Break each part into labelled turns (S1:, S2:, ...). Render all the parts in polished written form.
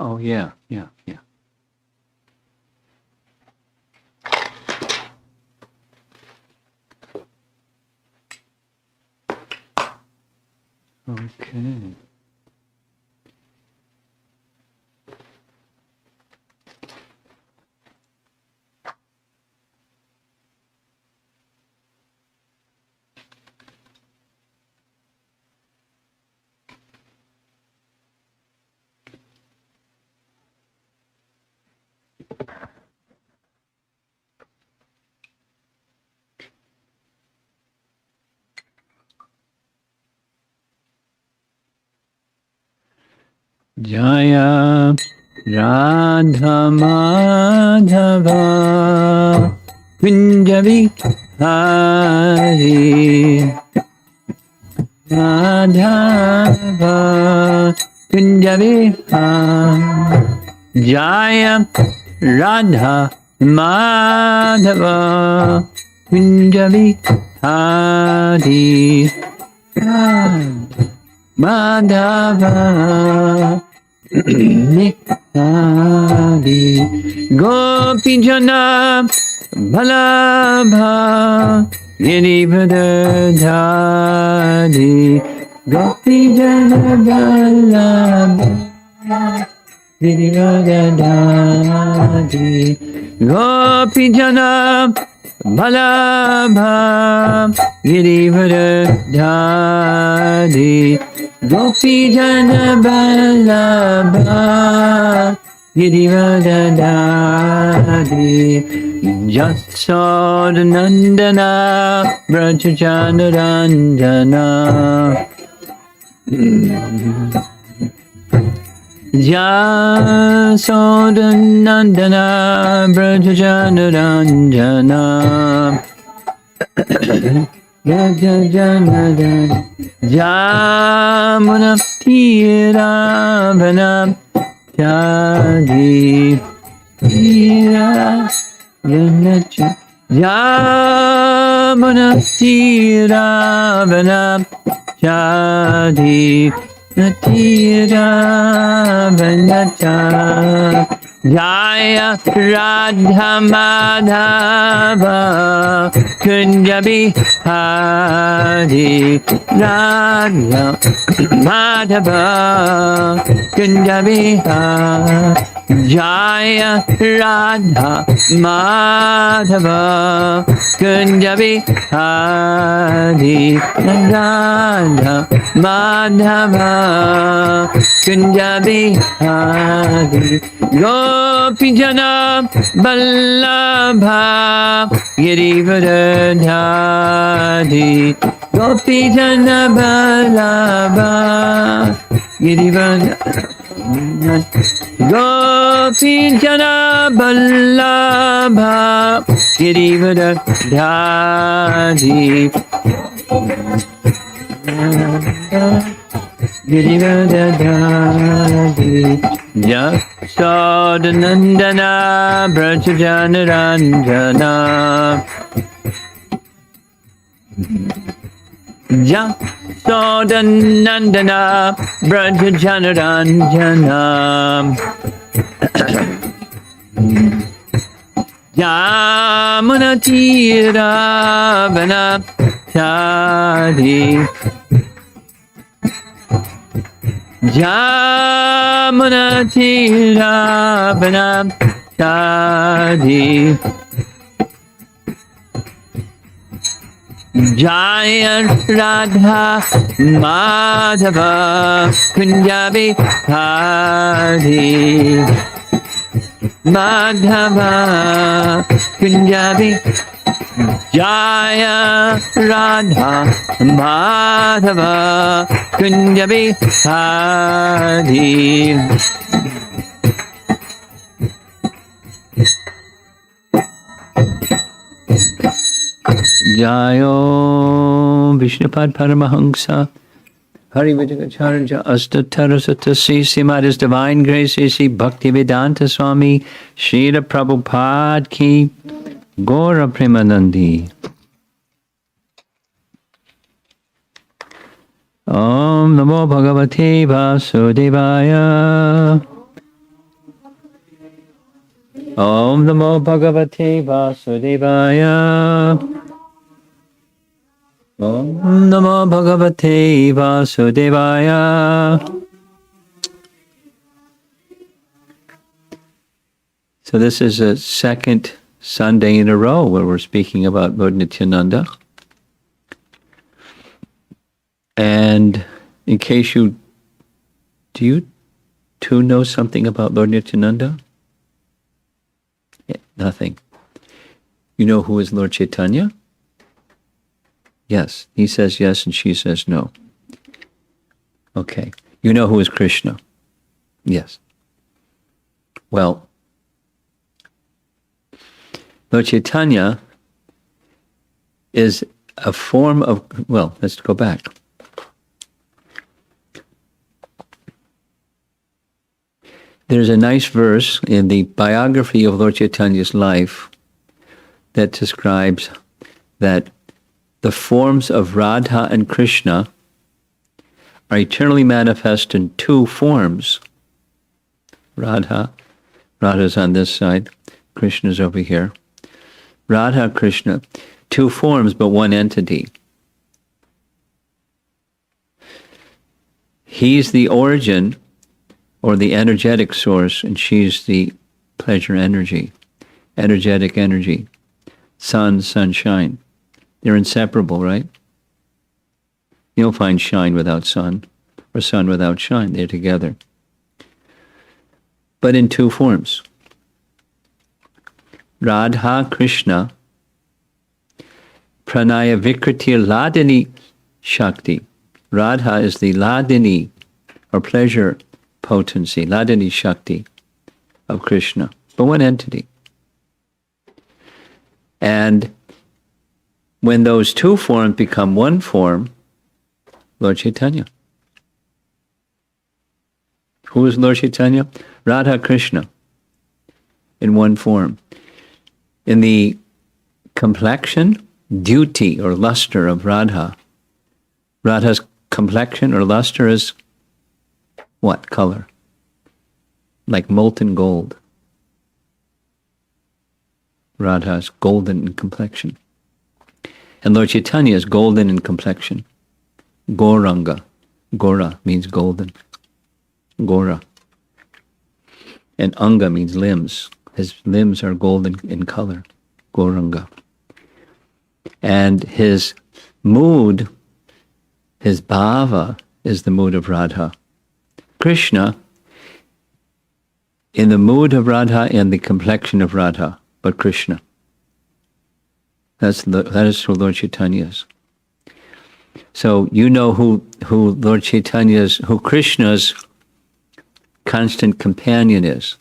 S1: Oh, yeah, yeah, yeah. Okay. Jaya Radha Madhava Kunjavi Hari Madhava Kunjavi Hari Jaya Radha Madhava Kunjavi Hari Madhava Nikhari Gopijana Balabha Girivadadhari Gopijana Balabha Girivadadhari Gopijana Balabha Girivadadhari Gopijana Balabha Girivadadhari Jasodanandana Brajajanaranjana Jasodanandana Brajajanaranjana Jajanada Jamuna Tiravana Jadi Tira Yanacha Jamuna Tiravana Jadi Tiravana Jaya Radha Madhava Kunjabi Hari Radha Madhava Kunjabi Hari Jaya Radha Madhava Kunjabi Hari Radha Madhava Kunjabi Hari Gopijana Vallabha Girivadadhari Gopijana Vallabha Girivadadhari Gopijana Vallabha Girivadadhari Girivadadhari Jasodanandana Brajajanaranjana Jasodanandana Brajajanaranjana Jamuna Tiravana Chari Jamuna Tiravana Chari Jaya Radha Madhava Kunjabi Hari Madhava Kunjabi Jaya Radha Madhava Kunjabi Hari Jayo Vishnupad Paramahamsa Hari Vidikacharya Astatara Srimad His Divine Grace Sri Bhaktivedanta Swami Srila Prabhupada Ki Gaura Premanandi Om Namo Bhagavate Vasudevaya Om Namo Bhagavate Vasudevaya. Om Namo Bhagavate Vasudevaya. So this is a second Sunday in a row where we're speaking about Lord Nityananda. And in case do you too know something about Lord Nityananda? Yeah, nothing. You know who is Lord Chaitanya? Yes. He says yes and she says no. Okay. You know who is Krishna? Yes. Well, Lord Chaitanya is a form of, well, let's go back. There's a nice verse in the biography of Lord Chaitanya's life that describes that the forms of Radha and Krishna are eternally manifest in two forms. Radha's on this side, Krishna's over here. Radha, Krishna, two forms but one entity. He's the origin or the energetic source, and she's the pleasure energy, energetic energy. Sun, sunshine. They're inseparable, right? You don't find shine without sun, or sun without shine. They're together. But in two forms. Radha, Krishna, Pranaya Vikritir Ladini Shakti. Radha is the Ladini, or pleasure potency, Ladini Shakti of Krishna, but one entity. And when those two forms become one form, Lord Chaitanya. Who is Lord Chaitanya? Radha Krishna in one form. In the complexion, duty or luster of Radha, Radha's complexion or luster is what color? Like molten gold. Radha is golden in complexion. And Lord Chaitanya is golden in complexion. Gauranga. Gora means golden. Gora. And Anga means limbs. His limbs are golden in color. Gauranga. And his mood, his bhava, is the mood of Radha. Krishna, in the mood of Radha and the complexion of Radha, but Krishna. That is who Lord Chaitanya is. So you know who Lord Chaitanya's, who Krishna's constant companion is.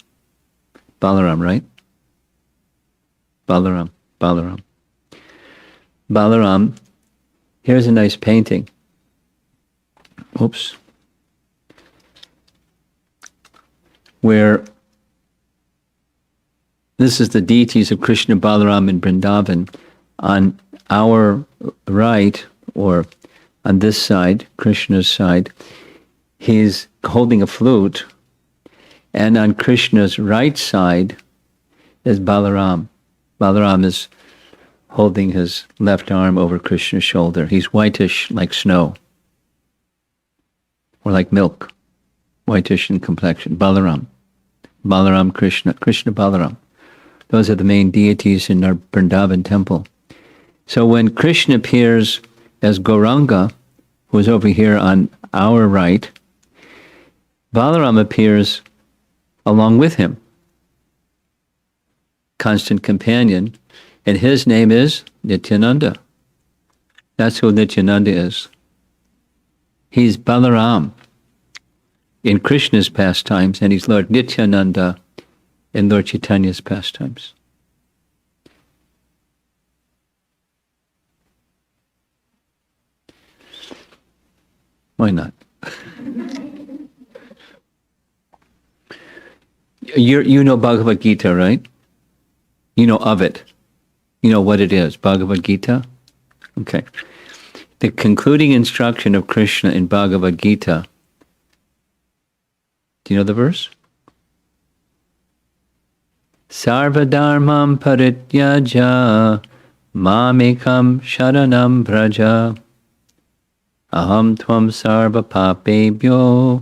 S1: Balaram, right? Balaram. Balaram, here's a nice painting. Oops. Where this is the deities of Krishna, Balaram, and Vrindavan. On our right, or on this side, Krishna's side, he's holding a flute, and on Krishna's right side is Balaram. Balaram is holding his left arm over Krishna's shoulder. He's whitish like snow, or like milk, whitish in complexion. Balaram, Krishna, Krishna Balaram. Those are the main deities in our Vrindavan temple. So when Krishna appears as Gauranga, who is over here on our right, Balaram appears along with him, constant companion, and his name is Nityananda. That's who Nityananda is. He's Balaram in Krishna's pastimes, and he's Lord Nityananda in Lord Chaitanya's pastimes. Why not? You know Bhagavad Gita, right? You know of it. You know what it is, Bhagavad Gita? Okay. The concluding instruction of Krishna in Bhagavad Gita, do you know the verse? Sarvadharmam parityaja mamekam sharanam vraja. Aham tvam sarva papebhyo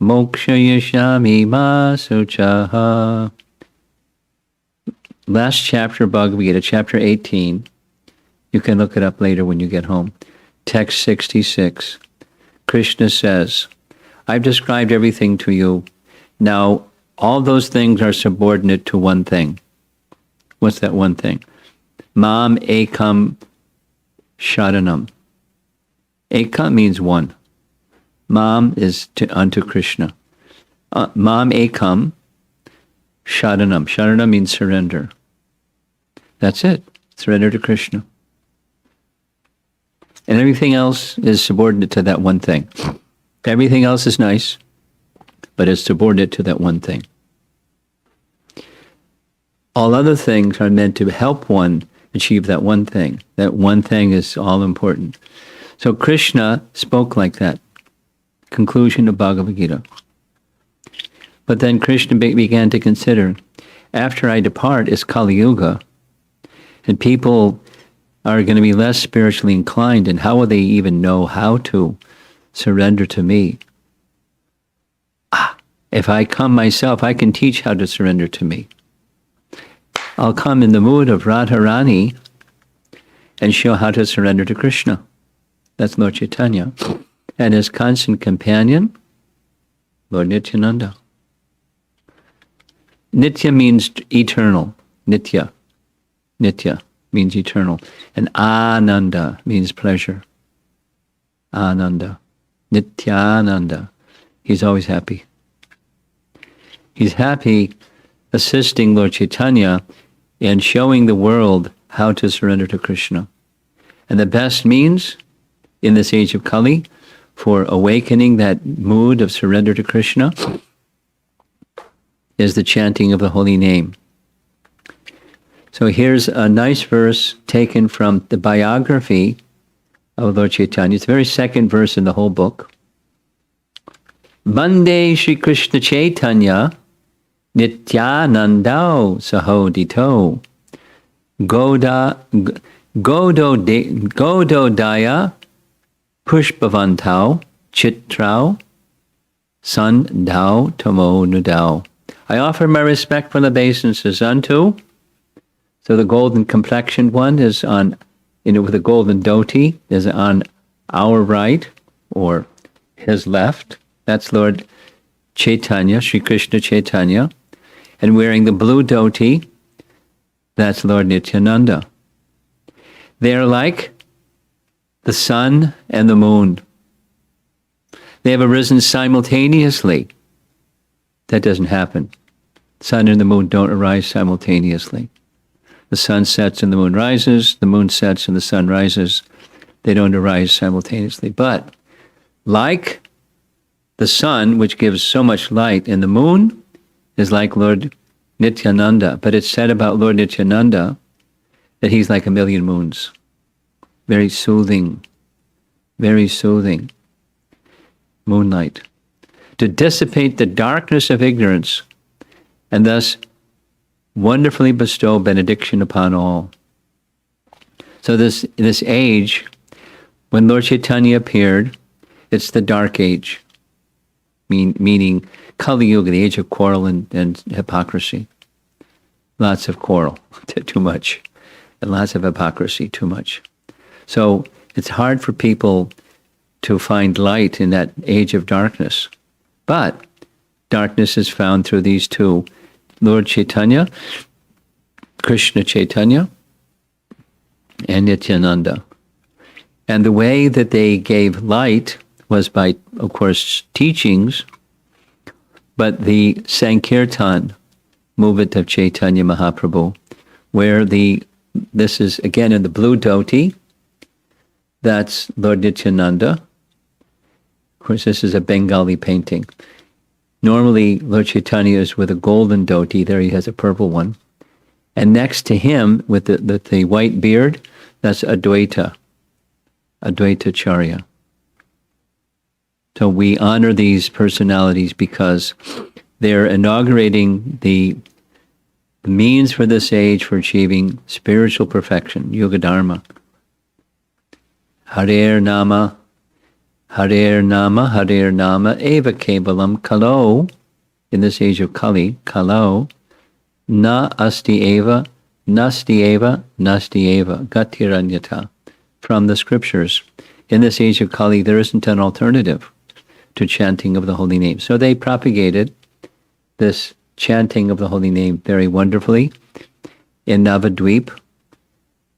S1: mokshayashami ma suchaha. Last chapter of Bhagavad Gita, chapter 18. You can look it up later when you get home. Text 66. Krishna says, I've described everything to you. Now, all those things are subordinate to one thing. What's that one thing? Mam ekam sharanam. Eka means one. Mam is unto Krishna. Mam ekam sharanam. Sharanam means surrender. That's it. Surrender to Krishna. And everything else is subordinate to that one thing. Everything else is nice, but it's subordinate to that one thing. All other things are meant to help one achieve that one thing. That one thing is all important. So Krishna spoke like that. Conclusion of Bhagavad Gita. But then Krishna began to consider, after I depart is Kali Yuga, and people are going to be less spiritually inclined, and how will they even know how to surrender to me? If I come myself, I can teach how to surrender to me. I'll come in the mood of Radharani and show how to surrender to Krishna. That's Lord Chaitanya. And his constant companion, Lord Nityananda. Nitya means eternal. Nitya. Nitya means eternal. And Ananda means pleasure. Ananda. Nityananda. He's always happy. He's happy assisting Lord Chaitanya in showing the world how to surrender to Krishna. And the best means in this age of Kali for awakening that mood of surrender to Krishna is the chanting of the holy name. So here's a nice verse taken from the biography of Lord Chaitanya. It's the very second verse in the whole book. Vande Shri Krishna Chaitanya Nityanandao Sahodito Gododaya Pushpavantao Chitrao Sandao Tomo Nudao. I offer my respect from the obeisances unto. So the golden complexioned one is on, with a golden dhoti, is on our right or his left. That's Lord Chaitanya, Sri Krishna Chaitanya. And wearing the blue dhoti, that's Lord Nityananda. They're like the sun and the moon. They have arisen simultaneously. That doesn't happen. Sun and the moon don't arise simultaneously. The sun sets and the moon rises, the moon sets and the sun rises. They don't arise simultaneously. But like the sun, which gives so much light, and the moon is like Lord Nityananda. But it's said about Lord Nityananda that he's like a million moons. Very soothing moonlight. To dissipate the darkness of ignorance and thus wonderfully bestow benediction upon all. So this age, when Lord Chaitanya appeared, it's the dark age, meaning Kali Yuga, the age of quarrel and hypocrisy. Lots of quarrel, too much, and lots of hypocrisy, too much. So it's hard for people to find light in that age of darkness. But darkness is found through these two, Lord Chaitanya, Krishna Chaitanya, and Nityananda. And the way that they gave light was by, of course, teachings, but the Sankirtana movement of Chaitanya Mahaprabhu, where this is again in the blue dhoti, that's Lord Nityananda. Of course, this is a Bengali painting. Normally, Lord Chaitanya is with a golden dhoti. There he has a purple one. And next to him, with the white beard, that's Advaita Charya. So we honor these personalities because they're inaugurating the the means for the sage for achieving spiritual perfection, Yoga Dharma. Harer Nama, Harer Nama, Harer Nama, Eva Kevalam, Kalo, in this age of Kali, Kalo, Na Asti Eva, Nasti Eva, Nasti Eva, Gatiranyata. From the scriptures, in this age of Kali, there isn't an alternative to chanting of the holy name. So they propagated this chanting of the holy name very wonderfully in Navadvip.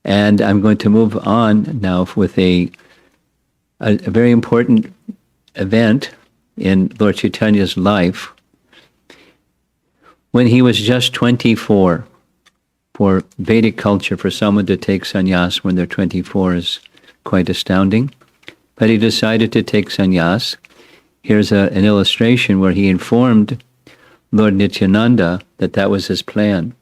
S1: And I'm going to move on now with a very important event in Lord Chaitanya's life. When he was just 24, for Vedic culture, for someone to take sannyas when they're 24 is quite astounding. But he decided to take sannyas. Here's an illustration where he informed Lord Nityananda that that was his plan.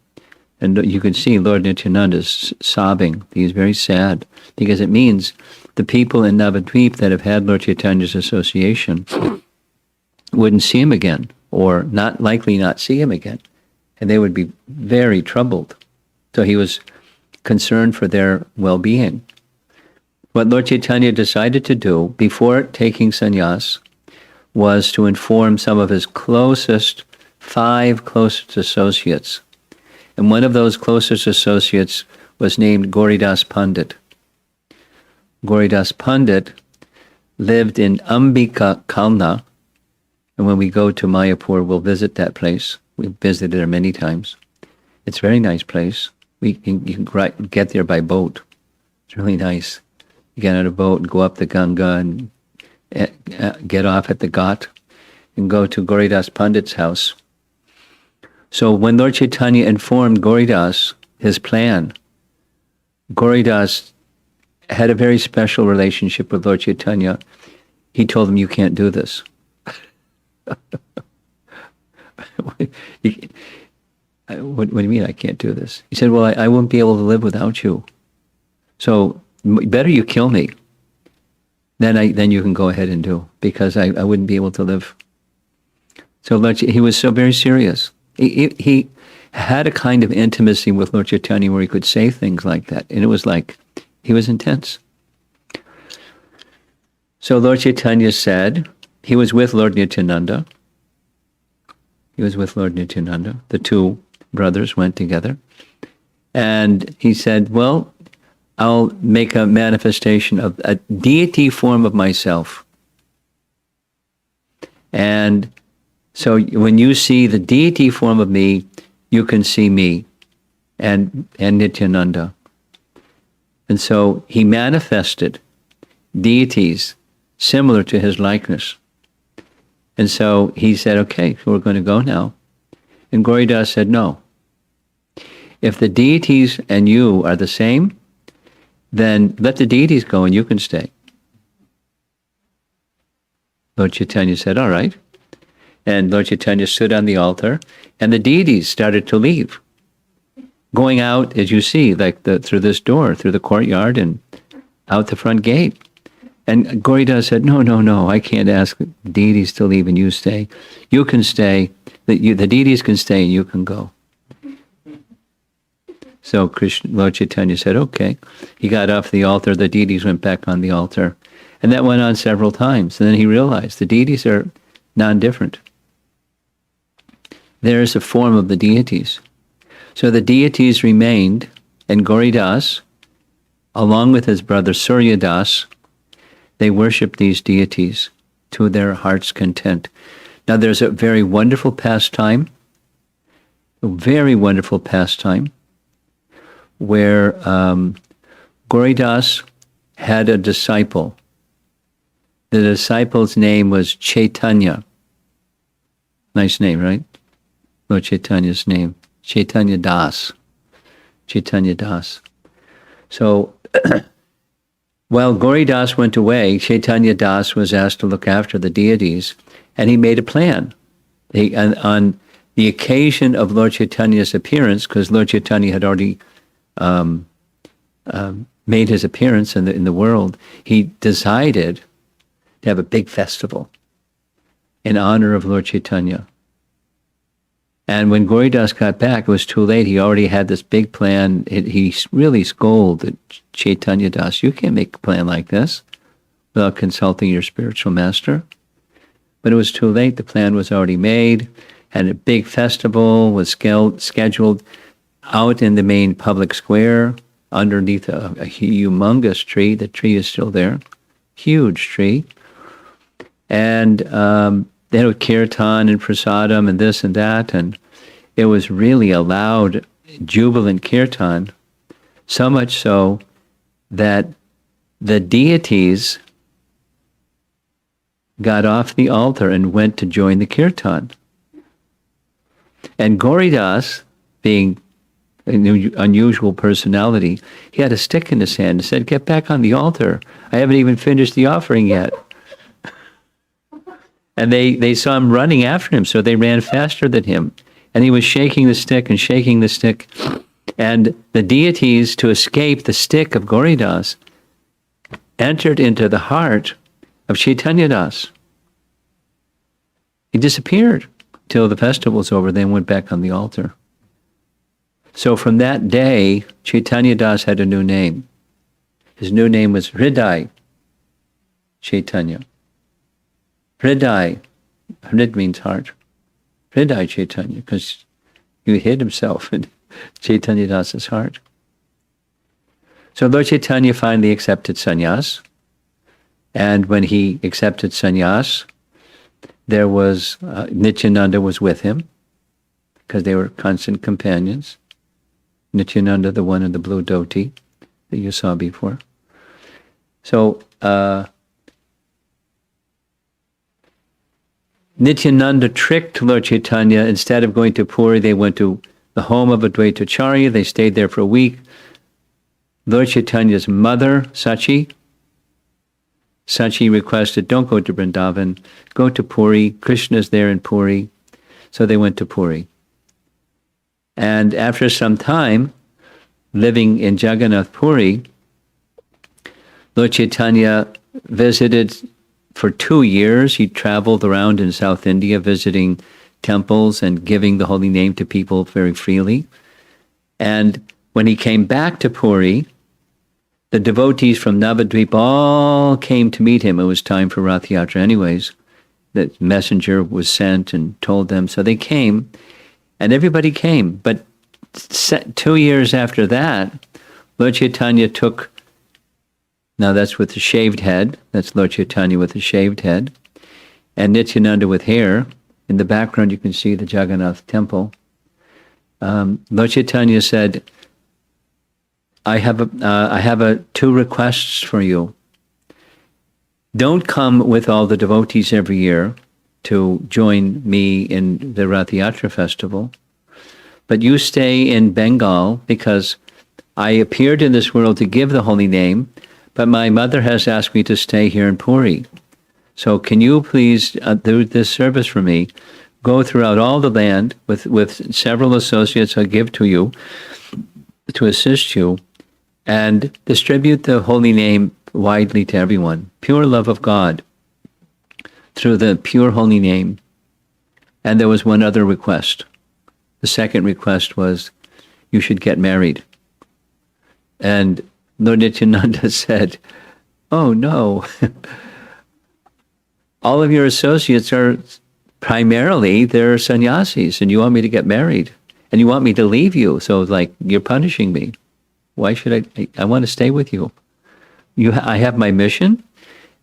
S1: And you can see Lord Nityananda is sobbing. He's very sad because it means the people in Navadvip that have had Lord Chaitanya's association wouldn't see him again, or not likely not see him again. And they would be very troubled. So he was concerned for their well-being. What Lord Chaitanya decided to do before taking sannyas was to inform some of his five closest associates. And one of those closest associates was named Gauridas Pandit. Gauridas Pandit lived in Ambika Kalna, and when we go to Mayapur, we'll visit that place. We've visited there many times. It's a very nice place. You can get there by boat. It's really nice. You get on a boat and go up the Ganga and get off at the Ghat and go to Gauridas Pandit's house. So when Lord Chaitanya informed Gauridas his plan, Gauridas had a very special relationship with Lord Chaitanya. He told him, "You can't do this." What do you mean I can't do this? He said, "Well, I won't be able to live without you. So better you kill me. Then you can go ahead and do, because I wouldn't be able to live." So he was so very serious. He had a kind of intimacy with Lord Chaitanya where he could say things like that. And it was like, he was intense. So Lord Chaitanya said, he was with Lord Nityananda. The two brothers went together. And he said, well, I'll make a manifestation of a deity form of myself. And so when you see the deity form of me, you can see me and Nityananda. And so he manifested deities similar to his likeness. And so he said, okay, so we're going to go now. And Gauridas said, no. If the deities and you are the same, then let the deities go and you can stay. Lord Chaitanya said, all right. And Lord Chaitanya stood on the altar, and the deities started to leave, going out, as you see, like through this door, through the courtyard and out the front gate. And Gauridas said, no, I can't ask deities to leave and you stay. You can stay, the deities can stay and you can go. So Lord Chaitanya said, okay. He got off the altar, the deities went back on the altar. And that went on several times. And then he realized the deities are non-different. There's a form of the deities. So the deities remained, and Gauridas, along with his brother Suryadas, they worshipped these deities to their heart's content. Now there's a very wonderful pastime, where Gauridas had a disciple. The disciple's name was Chaitanya. Nice name, right? Lord Chaitanya's name. Chaitanya Das. So while Gauridas went away, Chaitanya Das was asked to look after the deities, and he made a plan. On the occasion of Lord Chaitanya's appearance, because Lord Chaitanya had already made his appearance in the world, he decided to have a big festival in honor of Lord Chaitanya. And when Gauridas got back, it was too late. He already had this big plan. He really scolded Chaitanya Das. You can't make a plan like this without consulting your spiritual master. But it was too late. The plan was already made. And a big festival was scheduled out in the main public square underneath a humongous tree. The tree is still there. Huge tree. And they had kirtan and prasadam and this and that. And it was really a loud, jubilant kirtan. So much so that the deities got off the altar and went to join the kirtan. And Gauridas, being an unusual personality, he had a stick in his hand and said, "Get back on the altar. I haven't even finished the offering yet." And they saw him running after him, so they ran faster than him. And he was shaking the stick and shaking the stick. And the deities, to escape the stick of Gauridas, entered into the heart of Chaitanya Das. He disappeared till the festival was over, then went back on the altar. So from that day, Chaitanya Das had a new name. His new name was Hriday Chaitanya. Hriday, Hrid means heart. Hriday Chaitanya, because he hid himself in Chaitanya Das's heart. So Lord Chaitanya finally accepted sannyas. And when he accepted sannyas, there was, Nityananda was with him, because they were constant companions. Nityananda, the one in the blue dhoti that you saw before. So, Nityananda tricked Lord Chaitanya. Instead of going to Puri, they went to the home of Advaitacharya. They stayed there for a week. Lord Chaitanya's mother, Sachi requested, "Don't go to Vrindavan, go to Puri. Krishna's there in Puri." So they went to Puri. And after some time, living in Jagannath Puri, Lord Chaitanya visited for 2 years. He traveled around in South India, visiting temples and giving the holy name to people very freely. And when he came back to Puri, the devotees from Navadvip all came to meet him. It was time for Rath Yatra anyways. The messenger was sent and told them. So they came, and everybody came. But 2 years after that, Lord Chaitanya took, now that's with the shaved head, that's Lord Chaitanya with the shaved head, and Nityananda with hair. In the background you can see the Jagannath temple. Lord Chaitanya said, I have two requests for you. Don't come with all the devotees every year to join me in the Rath Yatra festival, but you stay in Bengal, because I appeared in this world to give the holy name, but my mother has asked me to stay here in Puri. So can you please do this service for me? Go throughout all the land with several associates I'll give to you to assist you, and distribute the holy name widely to everyone. Pure love of God through the pure holy name. And there was one other request. The second request was, you should get married. And Lord Nityananda said, "Oh no, all of your associates are primarily, they're sannyasis, and you want me to get married, and you want me to leave you, so like, you're punishing me. Why should I want to stay with you. I have my mission,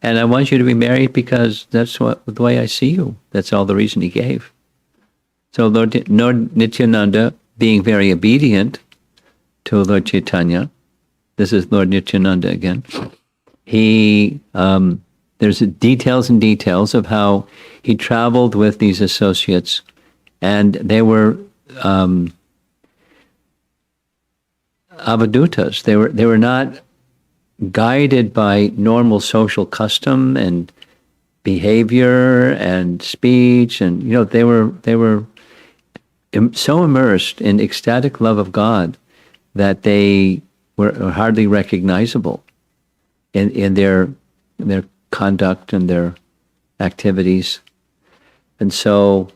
S1: and I want you to be married because that's the way I see you." That's all the reason he gave. So Lord Nityananda, being very obedient to Lord Chaitanya, this is Lord Nityananda again, he, there's details and details of how he traveled with these associates, and they were avadutas. They were not guided by normal social custom and behavior and speech, and they were so immersed in ecstatic love of God that they were hardly recognizable in their conduct and their activities. And so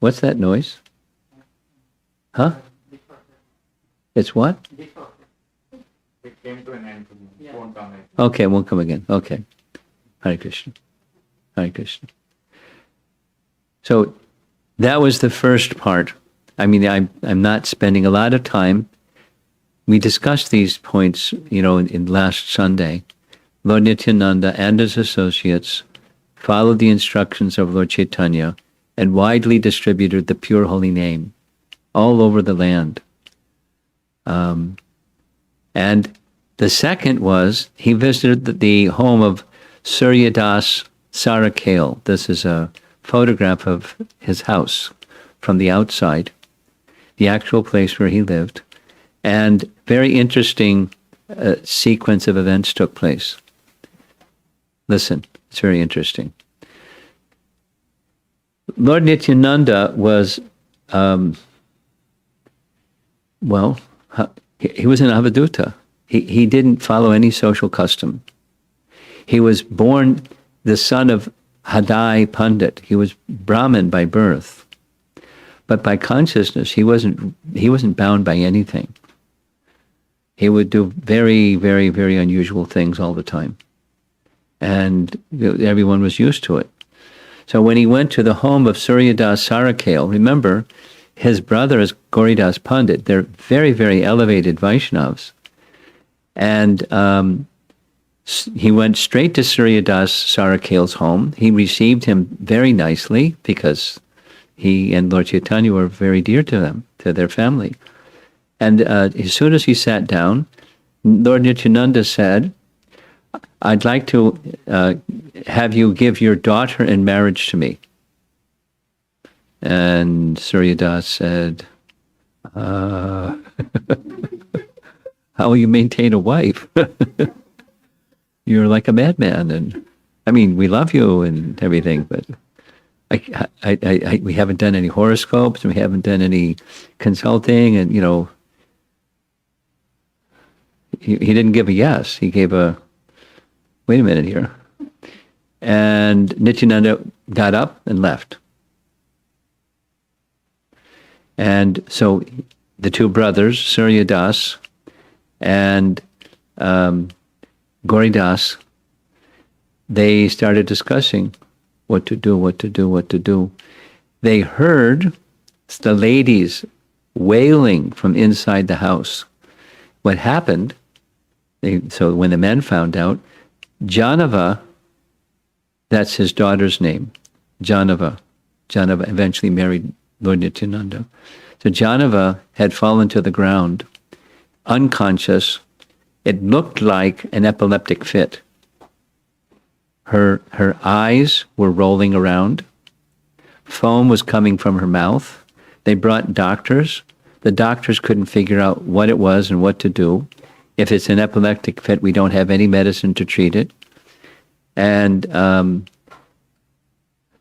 S1: What's that noise? Huh? It's what?
S2: It came to an end. It won't come again.
S1: Okay, it won't come again. Okay. Hare Krishna. Hare Krishna. So that was the first part. I mean, I'm not spending a lot of time. We discussed these points, in last Sunday. Lord Nityananda and his associates followed the instructions of Lord Chaitanya and widely distributed the pure holy name all over the land. And the second was, he visited the home of Suryadas Sarakale. This is a photograph of his house from the outside, the actual place where he lived. And very interesting sequence of events took place. Listen, it's very interesting. Lord Nityananda was, he was an Avaduta. He didn't follow any social custom. He was born the son of Hadai Pandit. He was Brahmin by birth. But by consciousness, he wasn't bound by anything. He would do very, very, very unusual things all the time. And everyone was used to it. So when he went to the home of Suryadas Sarakale, remember, his brother is Gauridas Pandit. They're very, very elevated Vaishnavas. And he went straight to Suryadas Sarakale's home. He received him very nicely because he and Lord Chaitanya were very dear to them, to their family. And as soon as he sat down, Lord Nityananda said, "I'd like to have you give your daughter in marriage to me." And Suryadas said, "How will you maintain a wife? You're like a madman, and I mean, we love you and everything, but we haven't done any horoscopes, and we haven't done any consulting, and he didn't give a yes. He gave a, wait a minute here. And Nityananda got up and left. And so the two brothers, Suryadas and Gauridas, they started discussing what to do. They heard the ladies wailing from inside the house. What happened, so when the men found out, Janava, that's his daughter's name, Janava eventually married Lord Nityananda. So Janava had fallen to the ground, unconscious. It looked like an epileptic fit. Her eyes were rolling around. Foam was coming from her mouth. They brought doctors. The doctors couldn't figure out what it was and what to do. If it's an epileptic fit, we don't have any medicine to treat it. And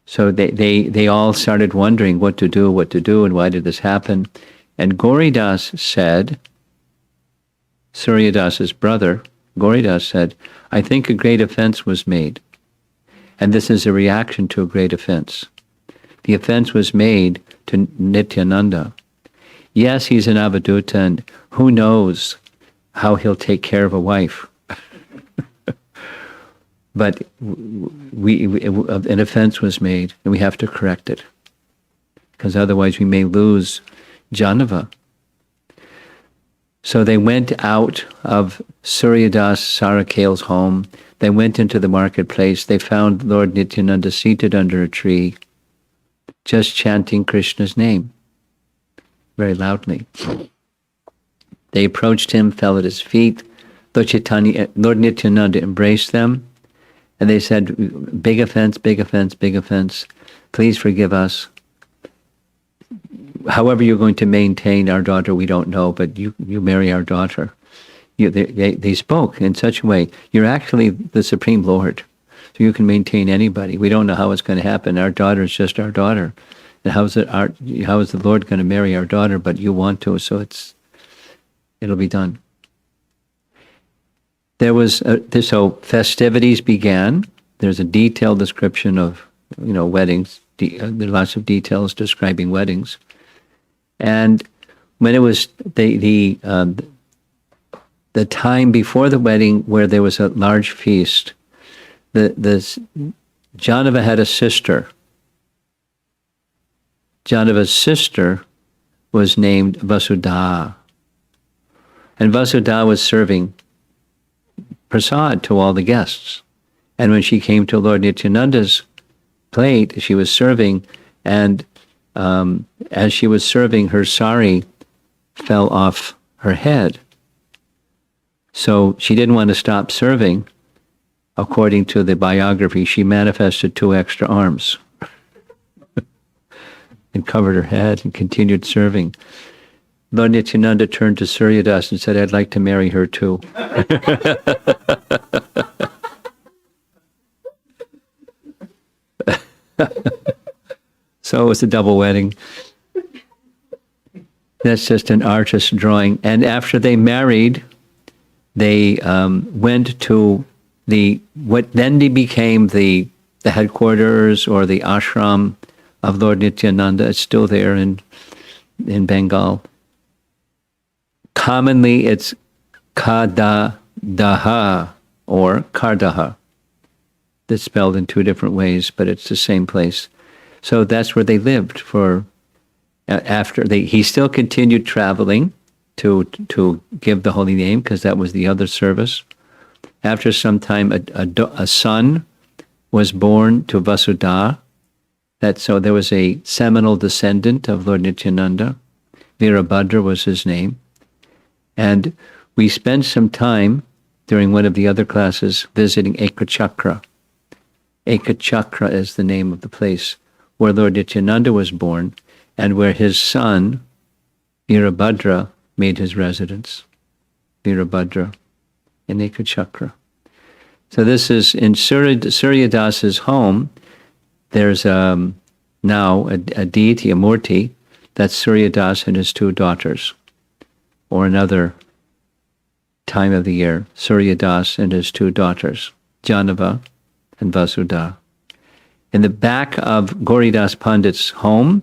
S1: so they all started wondering what to do, and why did this happen. And Gauridas said, Suryadas's brother, Gauridas said, "I think a great offense was made. And this is a reaction to a great offense. The offense was made to Nityananda. Yes, he's an Avaduta, and who knows how he'll take care of a wife. But an offense was made, and we have to correct it, because otherwise we may lose Janava." So they went out of Suryadas Sarakale's home. They went into the marketplace. They found Lord Nityananda seated under a tree, just chanting Krishna's name very loudly. They approached him, fell at his feet. Lord Nityananda embraced them, and they said, "Big offense, big offense, big offense. Please forgive us. However you're going to maintain our daughter, we don't know, but you marry our daughter." They spoke in such a way, "You're actually the Supreme Lord, so you can maintain anybody. We don't know how it's going to happen. Our daughter is just our daughter. And how is the Lord going to marry our daughter, but you want to, so it'll be done." So festivities began. There's a detailed description of weddings there are lots of details describing weddings. And when it was the time before the wedding, where there was a large feast, Janava had a sister. Janava's sister was named Vasudha. And Vasudha was serving prasad to all the guests. And when she came to Lord Nityananda's plate, she was serving, and as she was serving, her sari fell off her head. So she didn't want to stop serving. According to the biography, she manifested 2 extra arms and covered her head and continued serving. Lord Nityananda turned to Suryadas and said, "I'd like to marry her too." So it was a double wedding. That's just an artist's drawing. And after they married, they went to what then became the headquarters or the ashram of Lord Nityananda. It's still there in Bengal. Commonly, it's Kadadaha or Kardaha. That's spelled in 2 different ways, but it's the same place. So that's where they lived for. He still continued traveling to give the holy name, because that was the other service. After some time, a son was born to Vasudha. So there was a seminal descendant of Lord Nityananda. Virabhadra was his name. And we spent some time during one of the other classes visiting Ekachakra. Ekachakra is the name of the place where Lord Nityananda was born and where his son, Virabhadra, made his residence. Virabhadra in Ekachakra. So this is in Suryadas's home. There's now a deity, a murti, that's Suryadas and his 2 daughters. Or another time of the year, Suryadas and his 2 daughters, Janava and Vasudha. In the back of Gauridas Pandit's home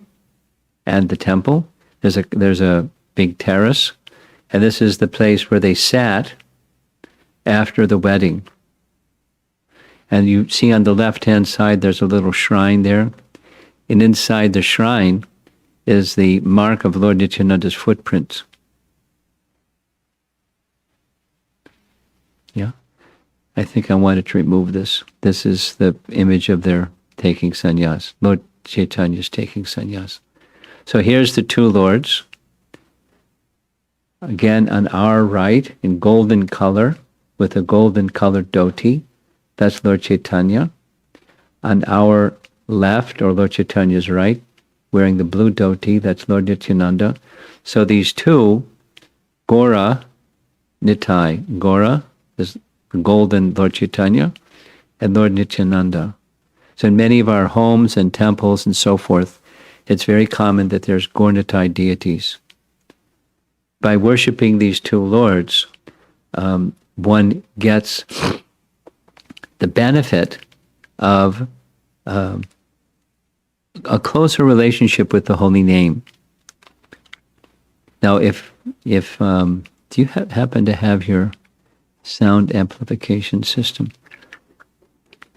S1: and the temple, there's a big terrace, and this is the place where they sat after the wedding. And you see on the left-hand side, there's a little shrine there, and inside the shrine is the mark of Lord Nityananda's footprints. Yeah, I think I wanted to remove this. This is the image of their taking sannyas. Lord Chaitanya is taking sannyas. So here's the 2 lords. Again, on our right, in golden color, with a golden colored dhoti, that's Lord Chaitanya. On our left, or Lord Chaitanya's right, wearing the blue dhoti, that's Lord Nityananda. So these 2, Gora, Nitai, Gora is the golden Lord Chaitanya, and Lord Nityananda. So in many of our homes and temples and so forth, it's very common that there's Gaur-Nitai deities. By worshipping these 2 lords, one gets the benefit of a closer relationship with the holy name. Now, if do you happen to have your sound amplification system?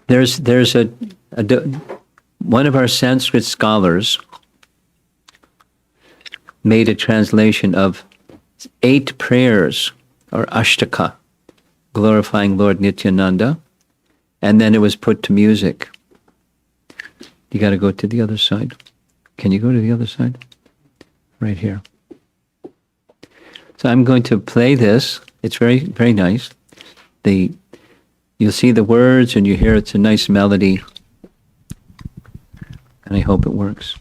S1: There's one of our Sanskrit scholars made a translation of 8 prayers, or ashtaka, glorifying Lord Nityananda, and then it was put to music. You got to go to the other side. Can you go to the other side? Right here. So I'm going to play this. It's very, very nice. You'll see the words and you hear it's a nice melody. And I hope it works.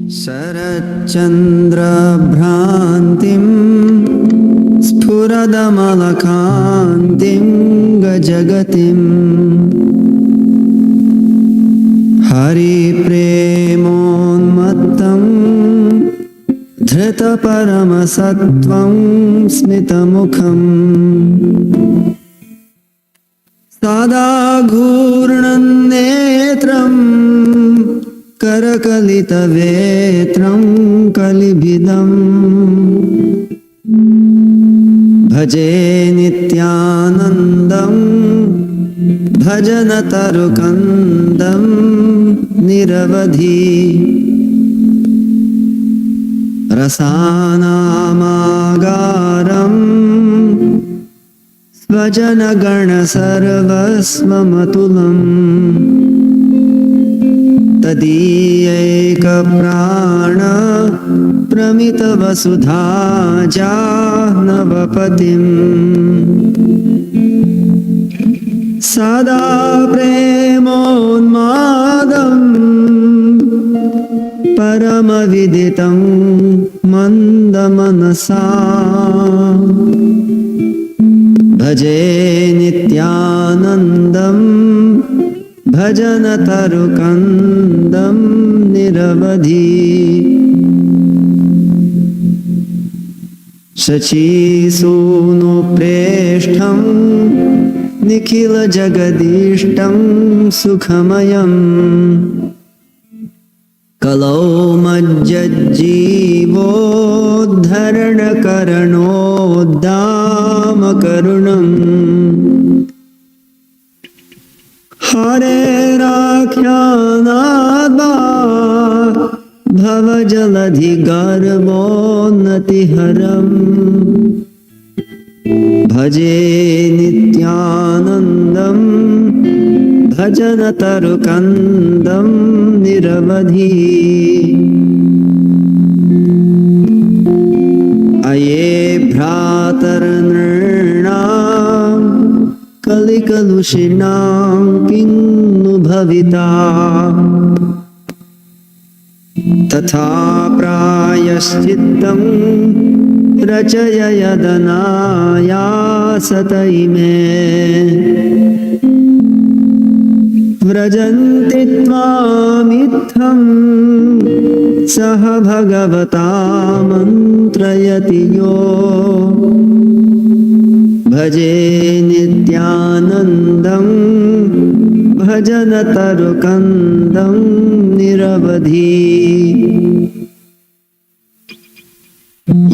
S3: Sarachandra-bhrantim Spuradamalakantim Gajagatim Hari-premonmattam Dhrita-paramasatvam Smitamukham सदा घूर्णन्नेत्रं करकलितवेत्रं कलिभिदम् भजे नित्यानन्दं भजनतरुकन्दं निरवधि रसानामागारं स्वजनगणसर्वस्वमतुलं तदीयैकप्राण प्रमितवसुधा जाह्नवपतिम् सदा प्रेमोन्मादं परमविदितं मन्दमनसा भजे नित्यानन्दं भजनतरुकन्दं निरवधि शचीसूनुप्रेष्ठं निखिलजगदीष्टं सुखमयम् कलौ मज्जज्जीवोद्धरणकरणोद्दामकरुणम् हरेराख्यानाद्वा भवजलधिगर्भोन्नतिहरम् भजे नित्यानन्दं भजनतरुकन्दं निरवधि अये भ्रातर्नृणां कलिकलुषिणां किं नु भविता तथा प्रायश्चित्तं रचय यदनायासत इमे व्रजन्ति त्वामित्थं सह भगवता मन्त्रयति यो भजे नित्यानन्दं भजनतरुकन्दं निरवधि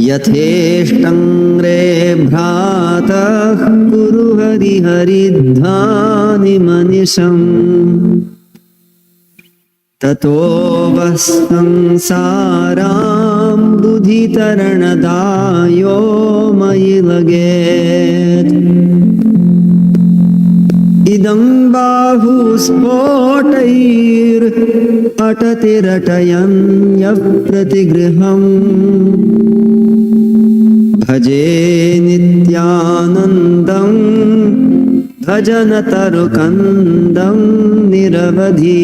S3: यथेष्टङ्ग्रे भ्रातः कुरु हरिहरिध्वानिमनिशम् ततो वः संसारां बुधितरणदायो मयि लगेत् इदं बाहुस्फोटैरटतिरटयन् यः प्रतिगृहम् भजे नित्यानन्दं भजनतरुकन्दं निरवधि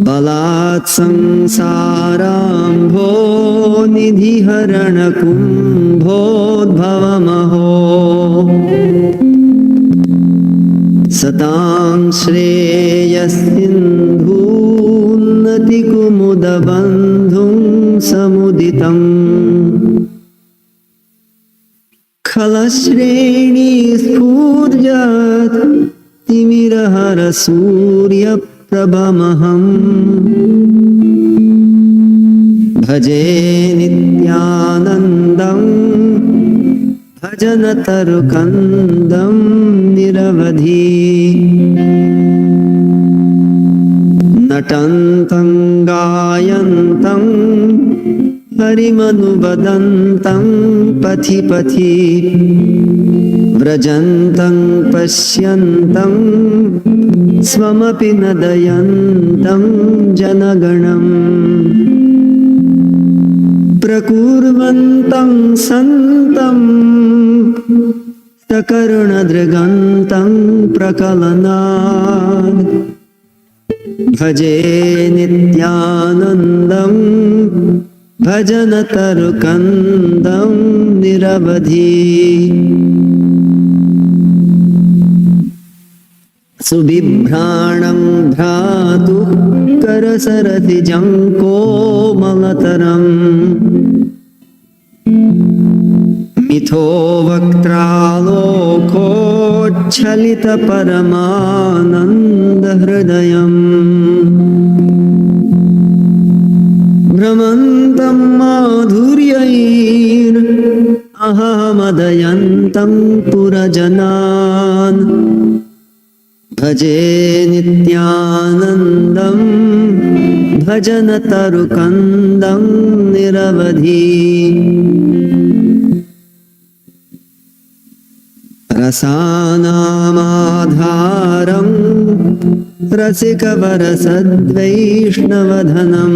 S3: बलात् संसाराम्भो निधिहरणकुम्भोद्भवमहो सतां श्रेयस्सिन्धून्नतिकुमुदबन्धुं समुदितम् खलश्रेणीस्फूर्जत् तिमिरहरसूर्यप्रभमहम् भजे नित्यानन्दं भजनतरुकन्दं निरवधि नटन्तं गायन्तं हरिमनुवदन्तं पथि पथि व्रजन्तं पश्यन्तं स्वमपि नदयन्तं जनगणम् प्रकुर्वन्तं सन्तं सकरुणदृगन्तं प्रकलनात् भजे नित्यानन्दं भजनतरुकन्दं निरवधि सुबिभ्राणं भ्रातुः करसरसिजं कोमलतरम् इथो वक्त्रालोकोच्छलितपरमानन्दहृदयम् भ्रमन्तं माधुर्यैरहमदयन्तं पुरजनान् भजे नित्यानन्दं भजनतरुकन्दं निरवधि रसानामाधारं रसिकवरसद्वैष्णवधनं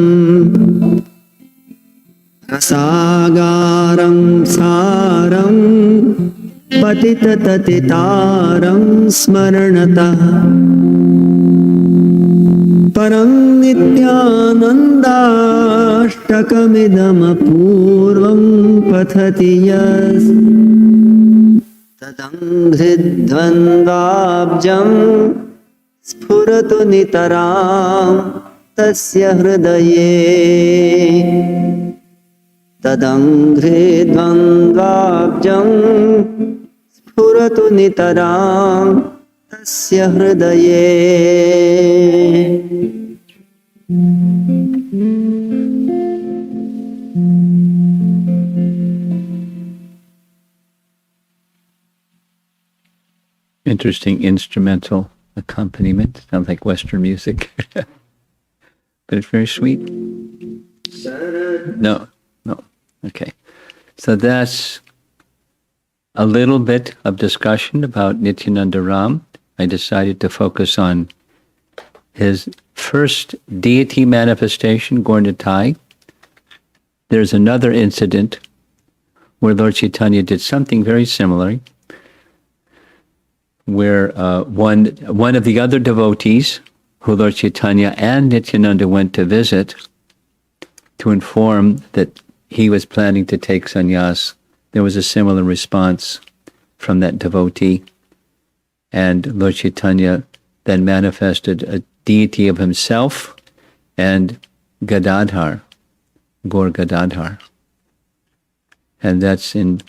S3: रसागारं सारं पतितततितारं स्मरणतः परं नित्यानन्दाष्टकमिदमपूर्वं पठति यस् तदङ्घ्रिद्वन्द्वाब्जं स्फुरतु नितरां तस्य हृदये तदङ्घ्रिद्वन्द्वाब्जं स्फुरतु नितरां तस्य हृदये
S1: Interesting instrumental accompaniment. Sounds like Western music. But it's very sweet. No. Okay. So that's a little bit of discussion about Nityananda Ram. I decided to focus on his first deity manifestation, Gaur-Nitai. There's another incident where Lord Chaitanya did something very similar, where one of the other devotees who Lord Chaitanya and Nityananda went to visit to inform that he was planning to take sannyas, there was a similar response from that devotee. And Lord Chaitanya then manifested a deity of himself and Gadadhar, Gaur Gadadhar. And that's in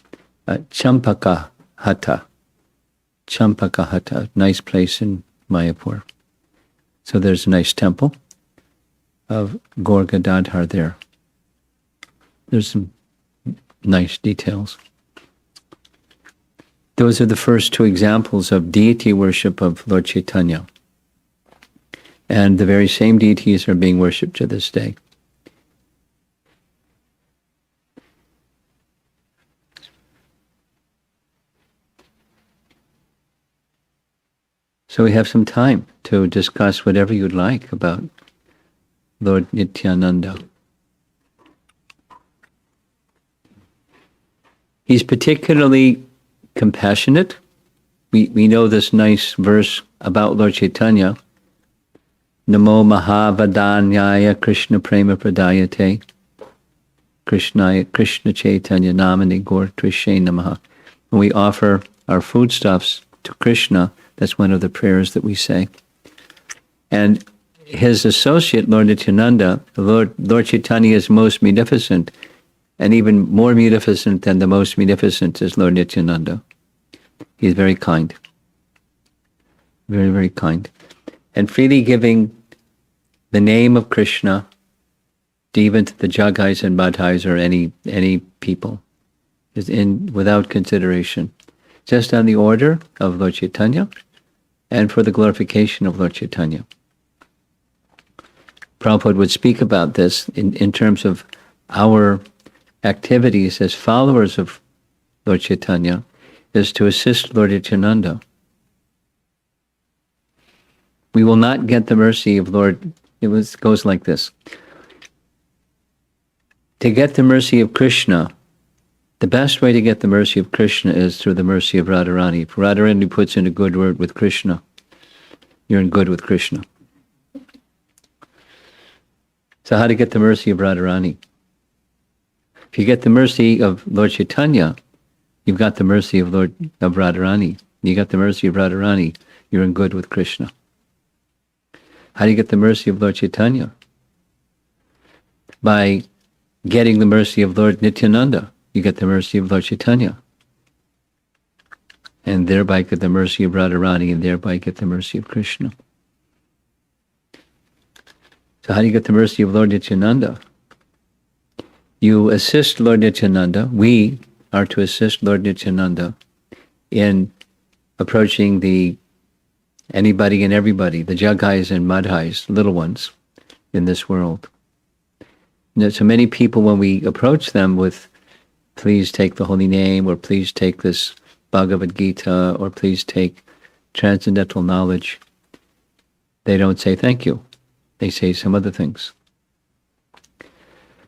S1: Champakahata, nice place in Mayapur. So there's a nice temple of Gaur Gadadhar there. There's some nice details. Those are the first two examples of deity worship of Lord Chaitanya. And the very same deities are being worshipped to this day. So we have some time to discuss whatever you'd like about Lord Nityananda. He's particularly compassionate. We know this nice verse about Lord Chaitanya. Namo Mahavadanyaya Krishna Prema Pradayate Krishna Chaitanya Namani Gaur Trishe Namaha. When we offer our foodstuffs to Krishna, that's one of the prayers that we say. And his associate, Lord Nityananda, Lord Chaitanya is most munificent, and even more munificent than the most munificent is Lord Nityananda. He is very kind. Very, very kind. And freely giving the name of Krishna, even to the Jagais and Madhais or any people, is without consideration. Just on the order of Lord Chaitanya and for the glorification of Lord Chaitanya. Prabhupada would speak about this in terms of our activities as followers of Lord Chaitanya, is to assist Lord Nityananda. We will not get the mercy of Lord. It goes like this. To get the mercy of Krishna, the best way to get the mercy of Krishna is through the mercy of Radharani. If Radharani puts in a good word with Krishna, you're in good with Krishna. So how to get the mercy of Radharani? If you get the mercy of Lord Chaitanya, you've got the mercy of Radharani. You got the mercy of Radharani, you're in good with Krishna. How do you get the mercy of Lord Chaitanya? By getting the mercy of Lord Nityananda, you get the mercy of Lord Chaitanya. and thereby get the mercy of Radharani, and thereby get the mercy of Krishna. So how do you get the mercy of Lord Nityananda? You assist Lord Nityananda. We are to assist Lord Nityananda in approaching anybody and everybody, the Jagais and Madhais, little ones in this world. So many people, when we approach them with, please take the holy name, or please take this Bhagavad Gita, or please take transcendental knowledge, they don't say thank you. They say some other things.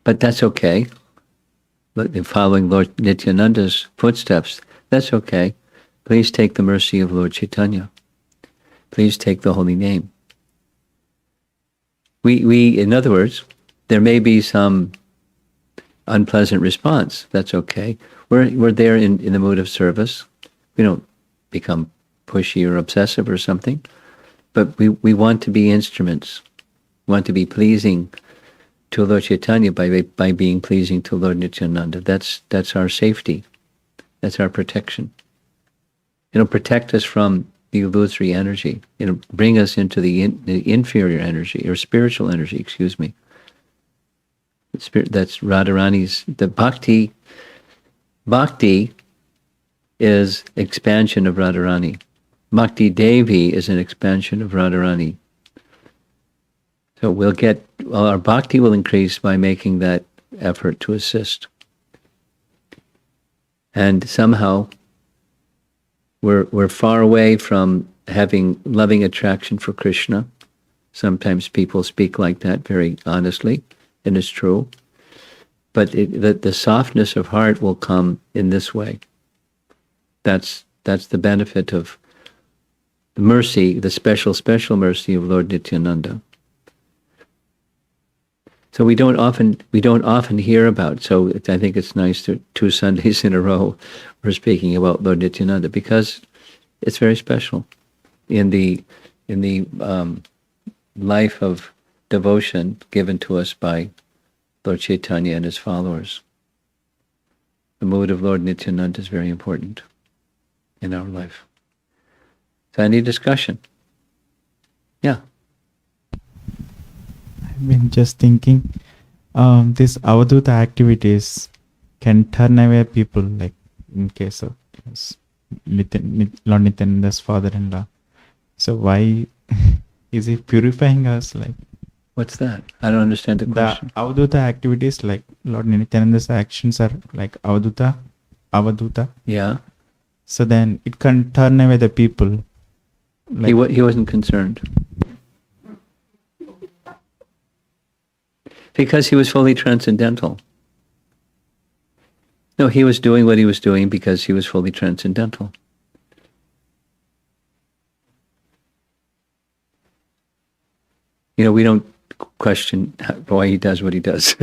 S1: But that's okay. Following Lord Nityananda's footsteps, that's okay. Please take the mercy of Lord Chaitanya. Please take the holy name. We in other words, there may be some unpleasant response. That's okay. We're there in the mood of service. We don't become pushy or obsessive or something. But we want to be instruments. We want to be pleasing to Lord Chaitanya by being pleasing to Lord Nityananda. That's our safety. That's our protection. It'll protect us from the illusory energy. It'll bring us into the inferior energy, or spiritual energy, excuse me. That's Radharani's, the bhakti. Bhakti is expansion of Radharani. Bhakti Devi is an expansion of Radharani. So our bhakti will increase by making that effort to assist. And somehow we're far away from having loving attraction for Krishna. Sometimes people speak like that very honestly, and it's true. But the softness of heart will come in this way. That's the benefit of the mercy, the special mercy of Lord Nityananda. So we don't often hear about. So I think it's nice that 2 Sundays in a row we're speaking about Lord Nityananda, because it's very special in the life of devotion given to us by Lord Chaitanya and his followers. The mood of Lord Nityananda is very important in our life. So any discussion? Yeah.
S4: I've been just thinking, these Avadhuta activities can turn away people, like in case of Lord Nityananda's father-in-law. So why is he purifying us? Like,
S1: what's that? I don't understand the question.
S4: The Avadhuta activities, like Lord Nityananda's actions are like Avadhuta.
S1: Yeah.
S4: So then it can turn away the people. Like,
S1: He wasn't concerned. Because he was fully transcendental. No, he was doing what he was doing because he was fully transcendental. We don't question why he does what he does.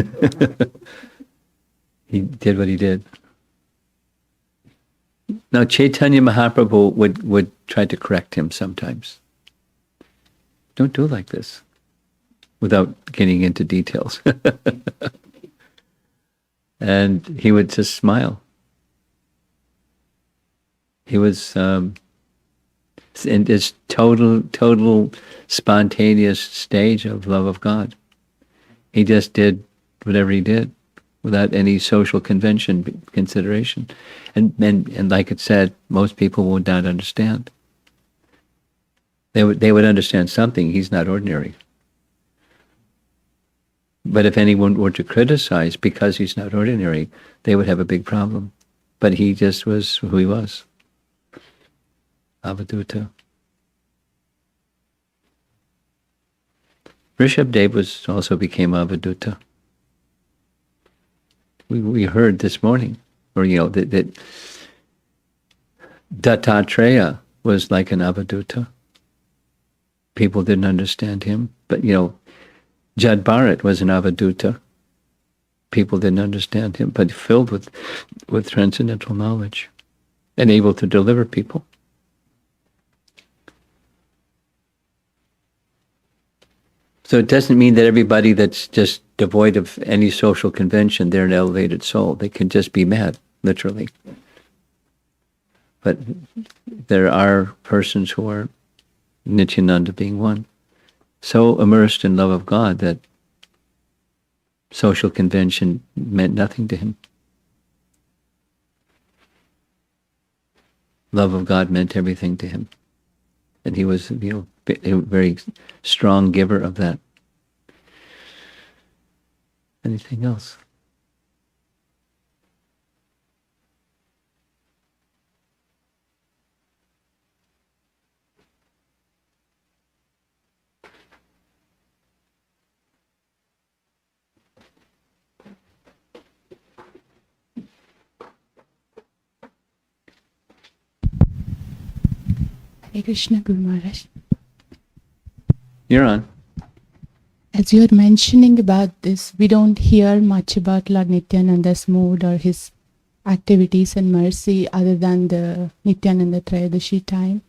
S1: He did what he did. Now, Chaitanya Mahaprabhu would try to correct him sometimes. Don't do like this, without getting into details. And he would just smile. He was in this total spontaneous stage of love of God. He just did whatever he did without any social consideration. And like it said, most people would not understand. They would understand something. He's not ordinary. But if anyone were to criticize because he's not ordinary, they would have a big problem. But he just was who he was. Avadhuta. Rishabdev also became Avadhuta. We heard this morning, or that Dattatreya was like an Avadhuta. People didn't understand him, but Jad Bharat was an Avadhuta. People didn't understand him, but filled with transcendental knowledge and able to deliver people. So it doesn't mean that everybody that's just devoid of any social convention, they're an elevated soul. They can just be mad, literally. But there are persons who are, Nityananda being one, so immersed in love of God that social convention meant nothing to him. Love of God meant everything to him. And he was, a very strong giver of that. Anything else?
S5: Hare Krishna, Guru Maharaj.
S1: You're on.
S5: As you were mentioning about this, we don't hear much about Lord Nityananda's mood or his activities and mercy other than the Nityananda Trayadashi time.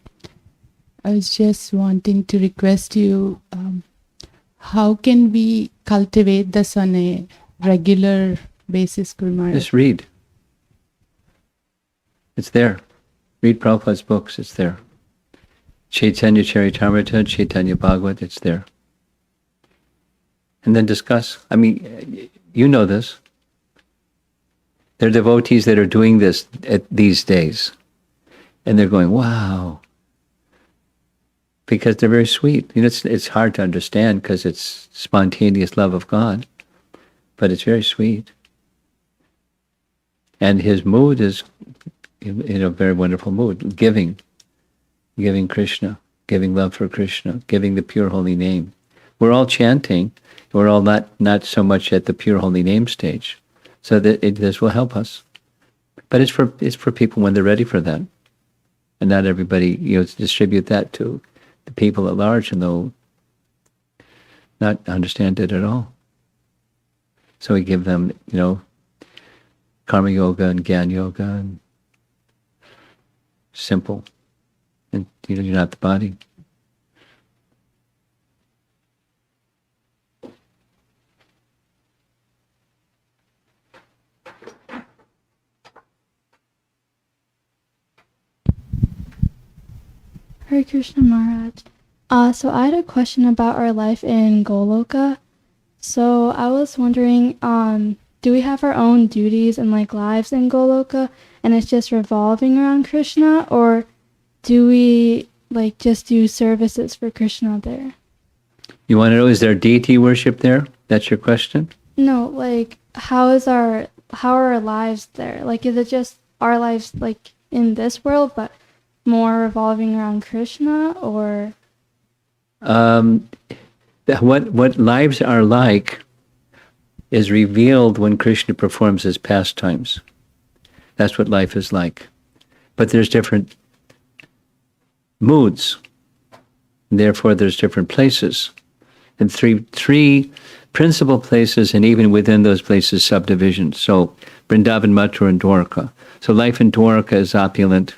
S5: I was just wanting to request you, how can we cultivate this on a regular basis, Guru Maharaj?
S1: Just read. It's there. Read Prabhupada's books, it's there. Chaitanya Charitamrita, Chaitanya Bhagavata, it's there. And then discuss. I mean, you know this. There are devotees that are doing this at these days. And they're going, wow. Because they're very sweet. It's hard to understand because it's spontaneous love of God. But it's very sweet. And his mood is in a very wonderful mood. Giving Krishna, giving love for Krishna, giving the pure holy name. We're all chanting. We're all not so much at the pure holy name stage. So that this will help us. But it's for people when they're ready for that. And not everybody, distribute that to the people at large and they'll not understand it at all. So we give them, karma yoga and gyan yoga and simple. And you're not the body.
S6: Hare Krishna Maharaj. So I had a question about our life in Goloka. So I was wondering, do we have our own duties and lives in Goloka and it's just revolving around Krishna, or do we just do services for Krishna there?
S1: You want to know, is there deity worship there? That's your question?
S6: No, how are our lives there? Is it just our lives in this world but more revolving around Krishna, or
S1: what lives are like is revealed when Krishna performs his pastimes. That's what life is like. But there's different moods. Therefore, there's different places. And three principal places, and even within those places, subdivisions. So, Vrindavan, Mathura, and Dwarka. So life in Dwarka is opulent.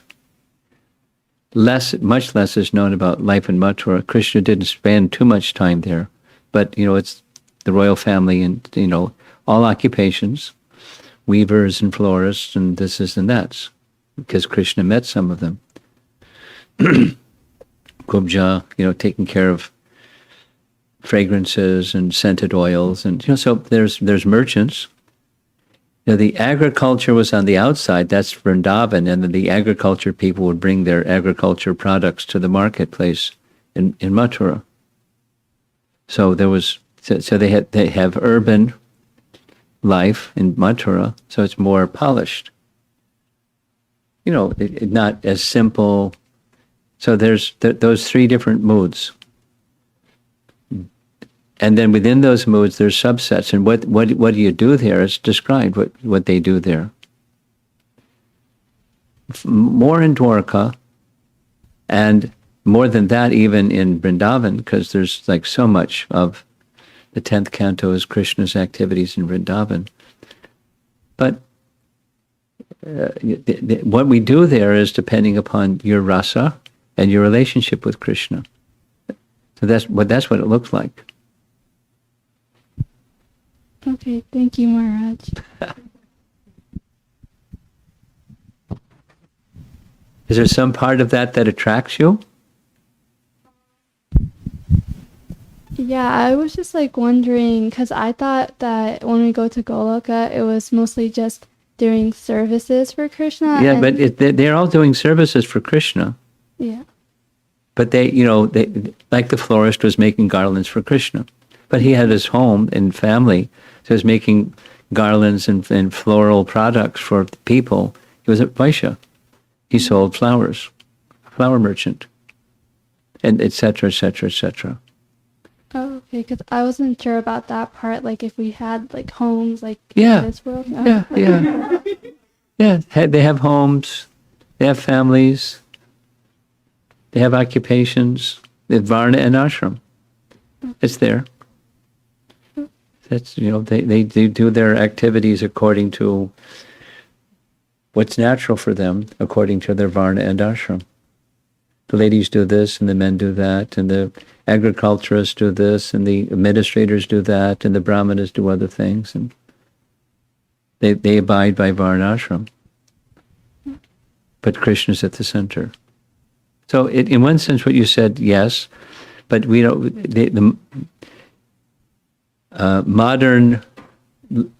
S1: Much less is known about life in Mathura. Krishna didn't spend too much time there. But, it's the royal family and, all occupations, weavers and florists and this and that's, because Krishna met some of them. Kubja, taking care of fragrances and scented oils. And, so there's merchants. The agriculture was on the outside, that's Vrindavan, and then the agriculture people would bring their agriculture products to the marketplace in Mathura. So they have urban life in Mathura, so it's more polished. Not as simple. So there's those three different moods. And then within those moods, there's subsets. And what do you do there? It's described what they do there. More in Dwarka, and more than that even in Vrindavan, because there's so much of the 10th canto is Krishna's activities in Vrindavan. But what we do there is depending upon your rasa and your relationship with Krishna. So that's what it looks like.
S6: Okay, thank you, Maharaj.
S1: Is there some part of that that attracts you?
S6: Yeah, I was just like wondering because I thought that when we go to Goloka, it was mostly just doing services for Krishna.
S1: Yeah,
S6: and-
S1: but they're all doing services for Krishna.
S6: yeah.
S1: But they, like the florist was making garlands for Krishna. But he had his home and family, so he was making garlands and floral products for people. He was a Vaishya. He sold flowers, flower merchant, and et cetera, et cetera, et cetera.
S6: Oh, okay. Because I wasn't sure about that part. Like if we had like homes, like
S1: Yeah.
S6: in this world. Oh,
S1: Yeah,
S6: okay.
S1: yeah. Yeah, they have homes, they have families, they have occupations, they have varna and ashram. It's there. That's, they do their activities according to what's natural for them, according to their varna and ashram. The ladies do this, and the men do that, and the agriculturists do this, and the administrators do that, and the brahmanas do other things, and they abide by varna ashram. But Krishna's at the center. So in one sense, what you said, yes, but we don't. The modern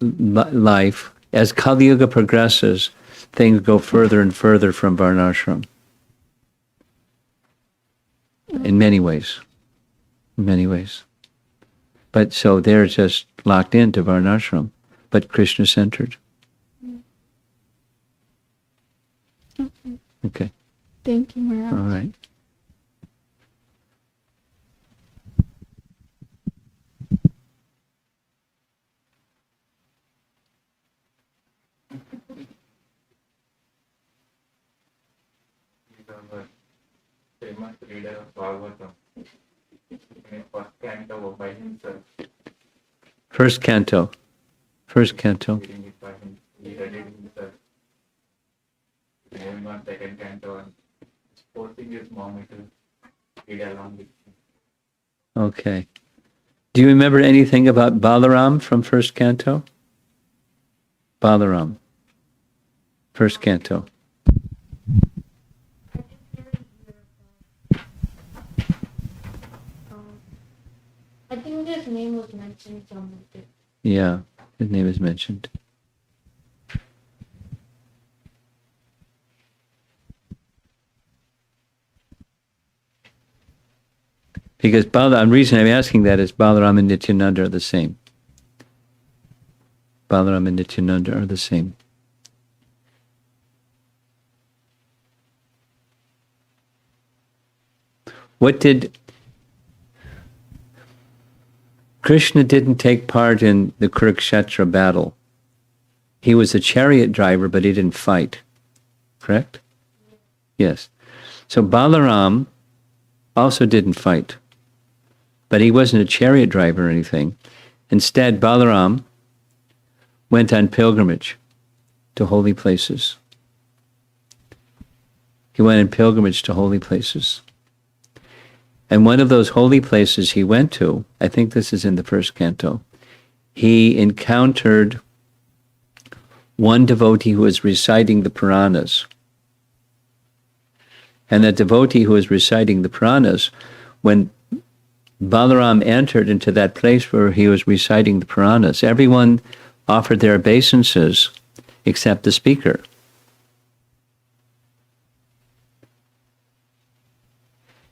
S1: life, as Kali Yuga progresses, things go further and further from varnashram. In many ways. In many ways. But so they're just locked into varnashram, but Krishna-centered. Okay.
S6: Thank you, Maharaj.
S1: All right.
S2: He's our famous reader of Bhagavata. In first canto by himself,
S1: First canto. First canto.
S2: reading it by him. He read it himself. Moving on second canto and forcing his mom to read along with him.
S1: Okay. Do you remember anything about Balaram from first canto? Balaram. First canto.
S7: I think his name was mentioned somewhere.
S1: Yeah, his name is mentioned. Because the reason I'm asking that is Balaram and Nityananda are the same. Balaram and Nityananda are the same. What did Krishna didn't take part in the Kurukshetra battle. He was a chariot driver, but he didn't fight. Correct? Yes. So Balaram also didn't fight, but he wasn't a chariot driver or anything. Instead, Balaram went on pilgrimage to holy places. He went on pilgrimage to holy places. And one of those holy places he went to, I think this is in the first canto, he encountered one devotee who was reciting the Puranas. And that devotee who was reciting the Puranas, when Balaram entered into that place where he was reciting the Puranas, everyone offered their obeisances except the speaker.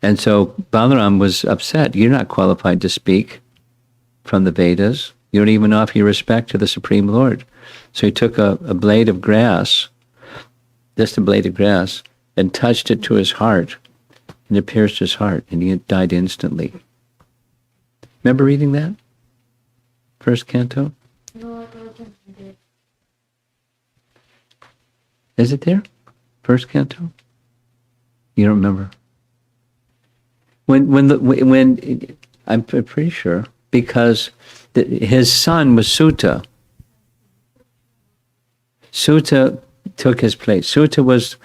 S1: And so Balaram was upset. You're not qualified to speak from the Vedas. You don't even offer your respect to the Supreme Lord. So he took a blade of grass, just a blade of grass, and touched it to his heart. And it pierced his heart, and he died instantly. Remember reading that? First canto?
S7: No, I don't think
S1: Is it there? First canto? You don't remember? When I'm pretty sure, because his son was Sutta. Sutta took his place. Sutta was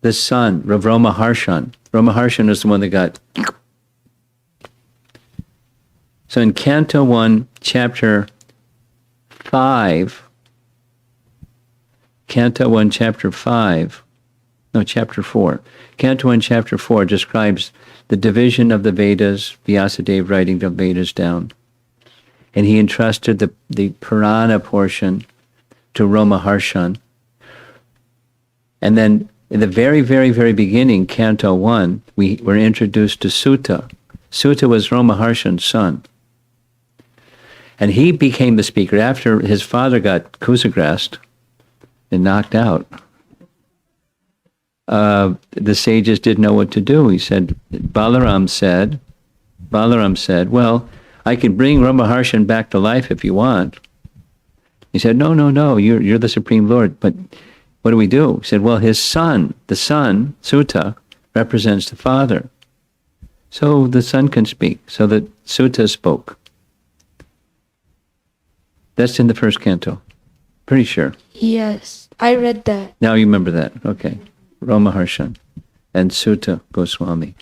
S1: the son of Ramaharshan. Ramaharshan is the one that got. So in Canto 1, Chapter 5, Canto 1, Chapter 5, No, chapter 4. Canto 1, chapter 4 describes the division of the Vedas, Vyasadeva writing the Vedas down. And he entrusted the Purana portion to Romaharshan. And then in the very, very, very beginning, Canto 1, we were introduced to Sutta. Sutta was Romaharshan's son. And he became the speaker after his father got kusagrased and knocked out. The sages didn't know what to do. Balaram said, well, I can bring Romaharshan back to life if you want. He said, no, you're the Supreme Lord, but what do we do? He said, well, his son, the son, Sutta, represents the father. So the son can speak. So that Sutta spoke. That's in the first canto. Pretty sure.
S7: Yes, I read that.
S1: Now you remember that. Okay. Romaharshan and Sutta Goswami.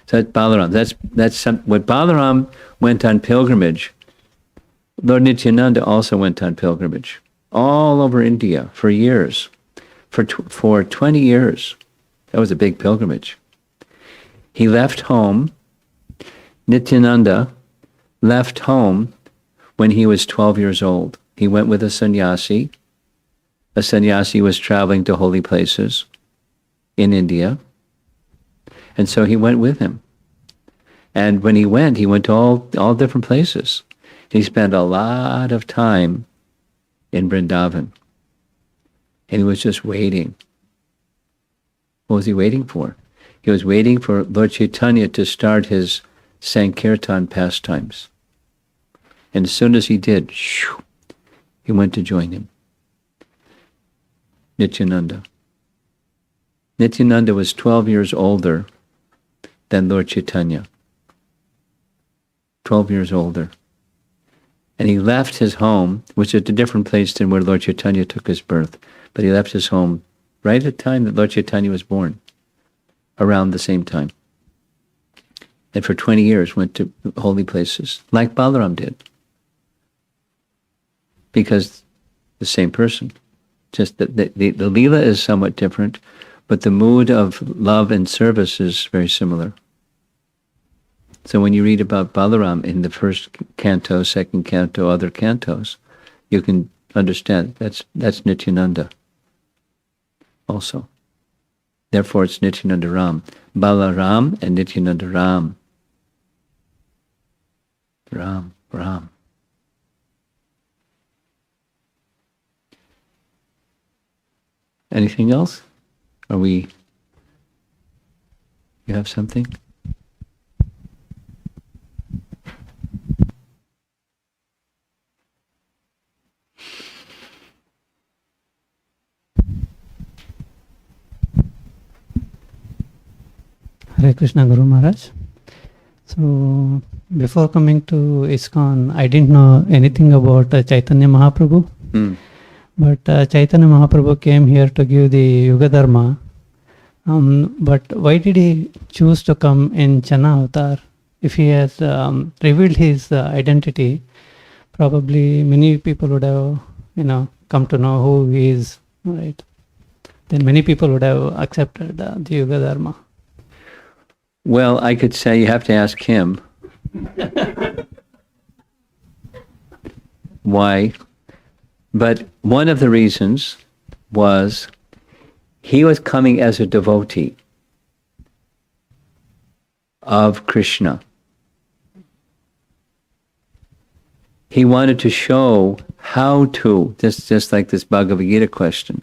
S1: So that's Balaram. That's what Balaram went on pilgrimage. Lord Nityananda also went on pilgrimage all over India for years, for 20 years. That was a big pilgrimage. He left home. Nityananda left home when he was 12 years old. He went with a sannyasi. A sannyasi was traveling to holy places in India. And so he went with him. And when he went to all different places. He spent a lot of time in Vrindavan. And he was just waiting. What was he waiting for? He was waiting for Lord Chaitanya to start his Sankirtana pastimes. And as soon as he did, he went to join him. Nityananda. Nityananda was 12 years older than Lord Chaitanya. 12 years older. And he left his home, which is a different place than where Lord Chaitanya took his birth. But he left his home right at the time that Lord Chaitanya was born, around the same time. And for 20 years went to holy places, like Balaram did. Because the same person. Just that the Leela is somewhat different, but the mood of love and service is very similar. So when you read about Balaram in the first canto, second canto, other cantos, you can understand that's Nityananda also. Therefore it's Nityananda Ram. Balaram and Nityananda Ram. Ram. Anything else? You have something?
S8: Hare Krishna Guru Maharaj. So before coming to ISKCON, I didn't know anything about Chaitanya Mahaprabhu. But Chaitanya Mahaprabhu came here to give the Yuga Dharma. But why did he choose to come in Channa Avatar? If he has revealed his identity, probably many people would have, come to know who he is, right? Then many people would have accepted the Yuga Dharma.
S1: Well, I could say you have to ask him. Why? But one of the reasons was he was coming as a devotee of Krishna. He wanted to show how to, just like this Bhagavad Gita question,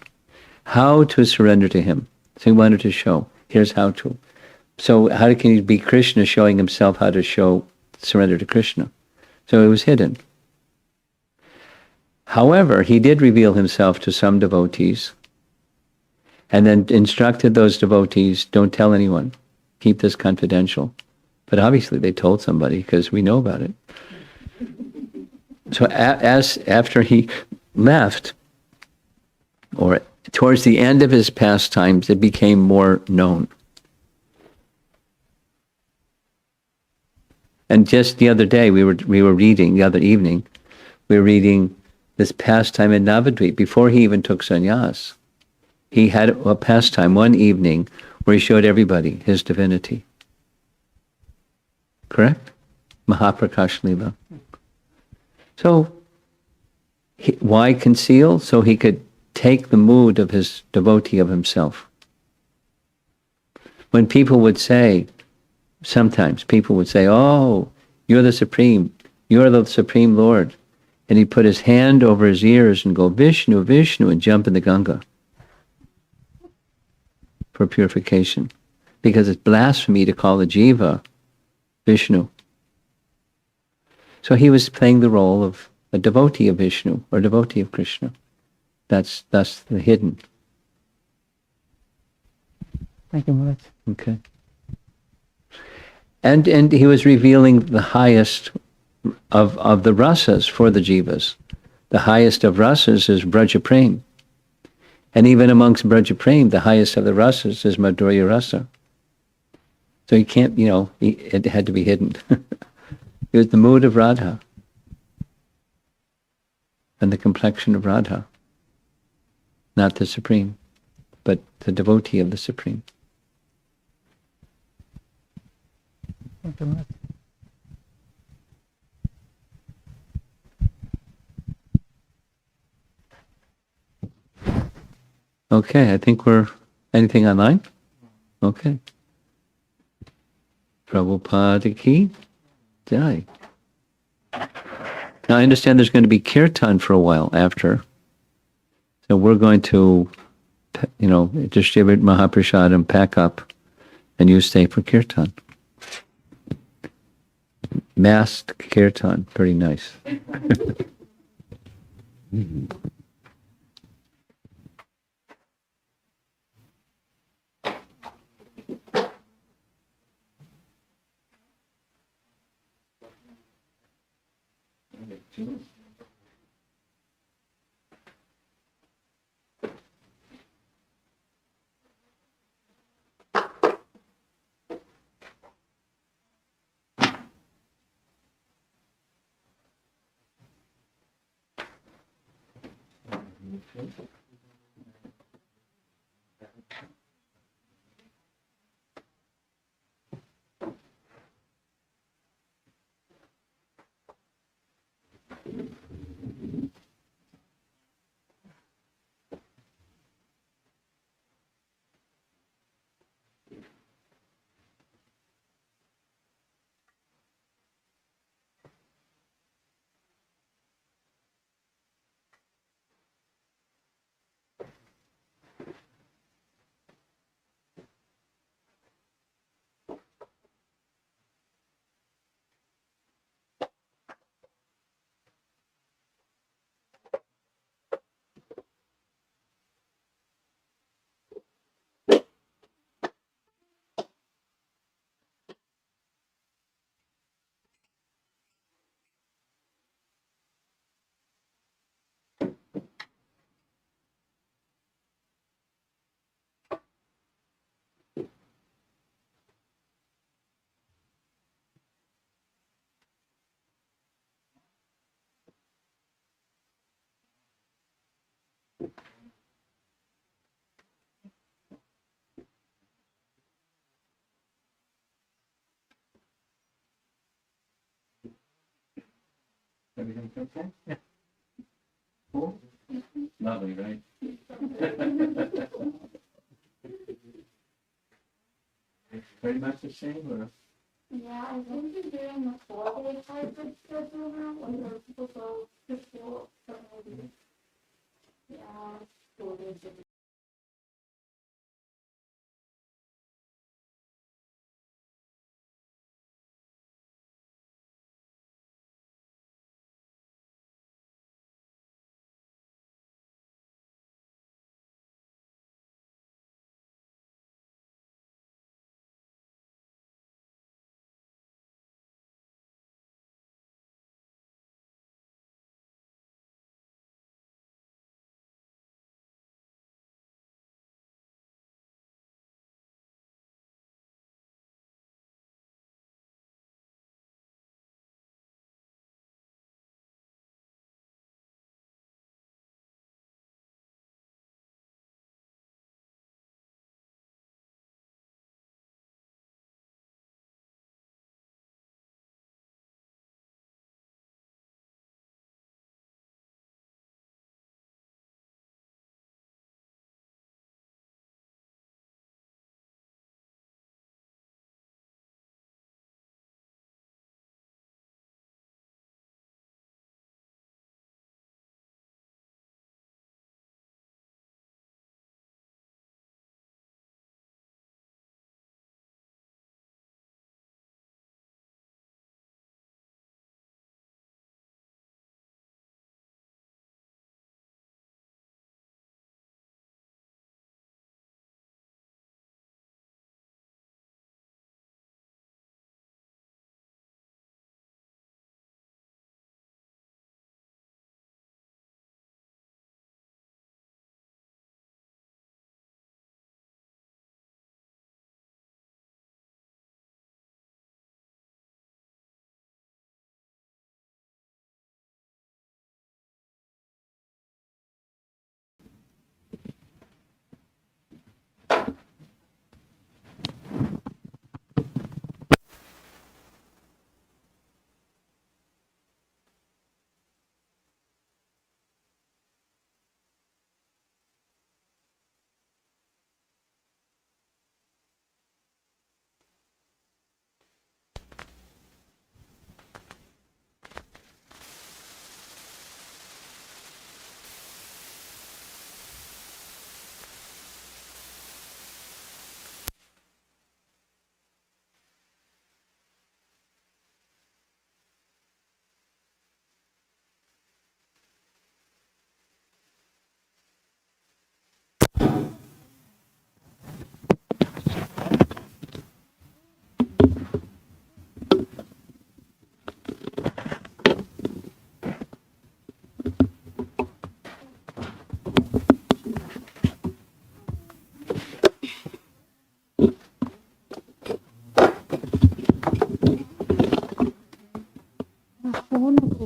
S1: how to surrender to him. So he wanted to show, here's how to. So how can he be Krishna showing himself how to surrender to Krishna? So it was hidden. However, he did reveal himself to some devotees and then instructed those devotees, don't tell anyone, keep this confidential. But obviously they told somebody because we know about it. So after he left, or towards the end of his pastimes, it became more known. And just the other day, we were reading, the other evening, we were reading this pastime in Navadvip, before he even took sannyas. he had a pastime one evening where he showed everybody his divinity. Correct? Mahaprakash Lila. So, why conceal? So he could take the mood of his devotee of himself. When people would say, sometimes people would say, oh, you're the Supreme Lord. And he'd put his hand over his ears and go, Vishnu, Vishnu, and jump in the Ganga for purification. Because it's blasphemy to call the jiva Vishnu. So he was playing the role of a devotee of Vishnu or devotee of Krishna. That's the hidden.
S8: Thank you, Maharaj.
S1: Okay. And he was revealing the highest of the rasas for the jivas. The highest of rasas is Braja Prem. And even amongst Braja Prem, the highest of the rasas is Madhurya Rasa. So he can't, it had to be hidden. It was the mood of Radha and the complexion of Radha. Not the Supreme, but the devotee of the Supreme.
S8: Thank you, Maharaj.
S1: Okay, I think anything online? Okay. Prabhupada ki jai. Now I understand there's going to be kirtan for a while after. So we're going to, distribute Mahaprasad and pack up, and you stay for kirtan. Masked kirtan, pretty nice. Everything's okay? Yeah. Cool? Lovely, right? It's very much the same, or?
S7: Yeah, I think you're doing the 4-day hybrid schedule now, when you're supposed to go to school, so maybe, yeah, 4 days.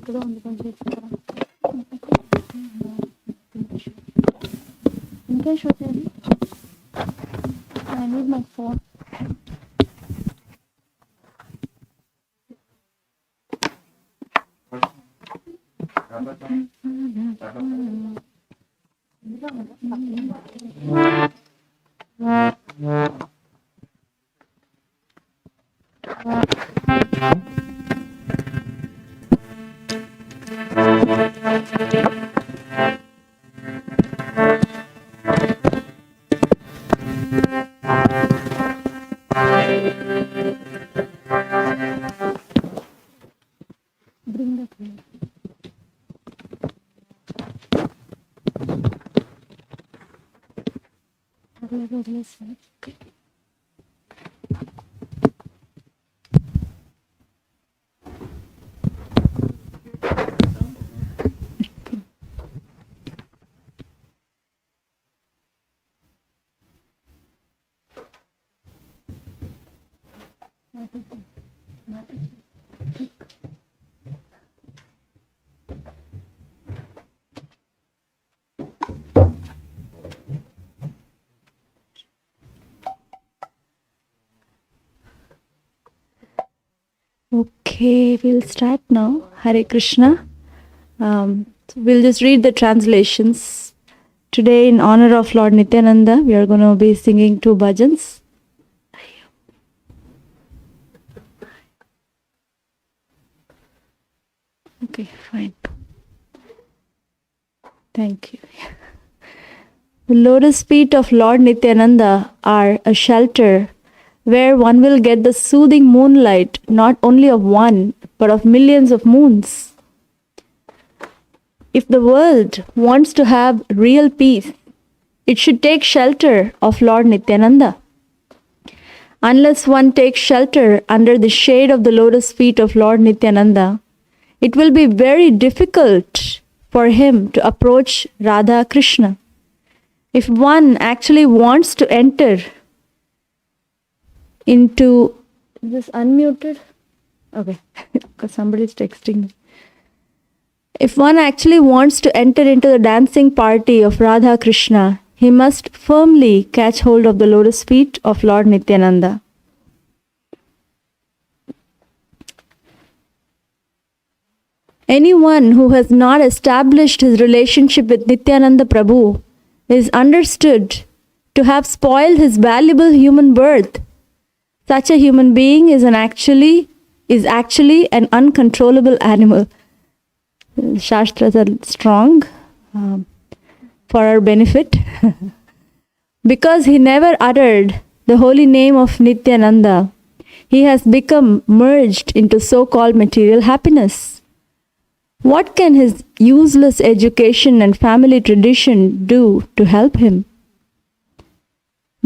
S6: I need my phone. Bring the phone. Okay. Okay, we'll start now. Hare Krishna. So we'll just read the translations. Today, in honor of Lord Nityananda, we are going to be singing 2 bhajans. Okay, fine. Thank you. The lotus feet of Lord Nityananda are a shelter where one will get the soothing moonlight not only of one, but of millions of moons. If the world wants to have real peace, it should take shelter of Lord Nityananda. Unless one takes shelter under the shade of the lotus feet of Lord Nityananda, it will be very difficult for him to approach Radha Krishna. If one actually wants to enter into... Is this unmuted? Okay, because somebody is texting me. If one actually wants to enter into the dancing party of Radha Krishna, he must firmly catch hold of the lotus feet of Lord Nityananda. Anyone who has not established his relationship with Nityananda Prabhu is understood to have spoiled his valuable human birth. Such a human being is actually an uncontrollable animal. Shastras are strong for our benefit. Because he never uttered the holy name of Nityananda, he has become merged into so-called material happiness. What can his useless education and family tradition do to help him?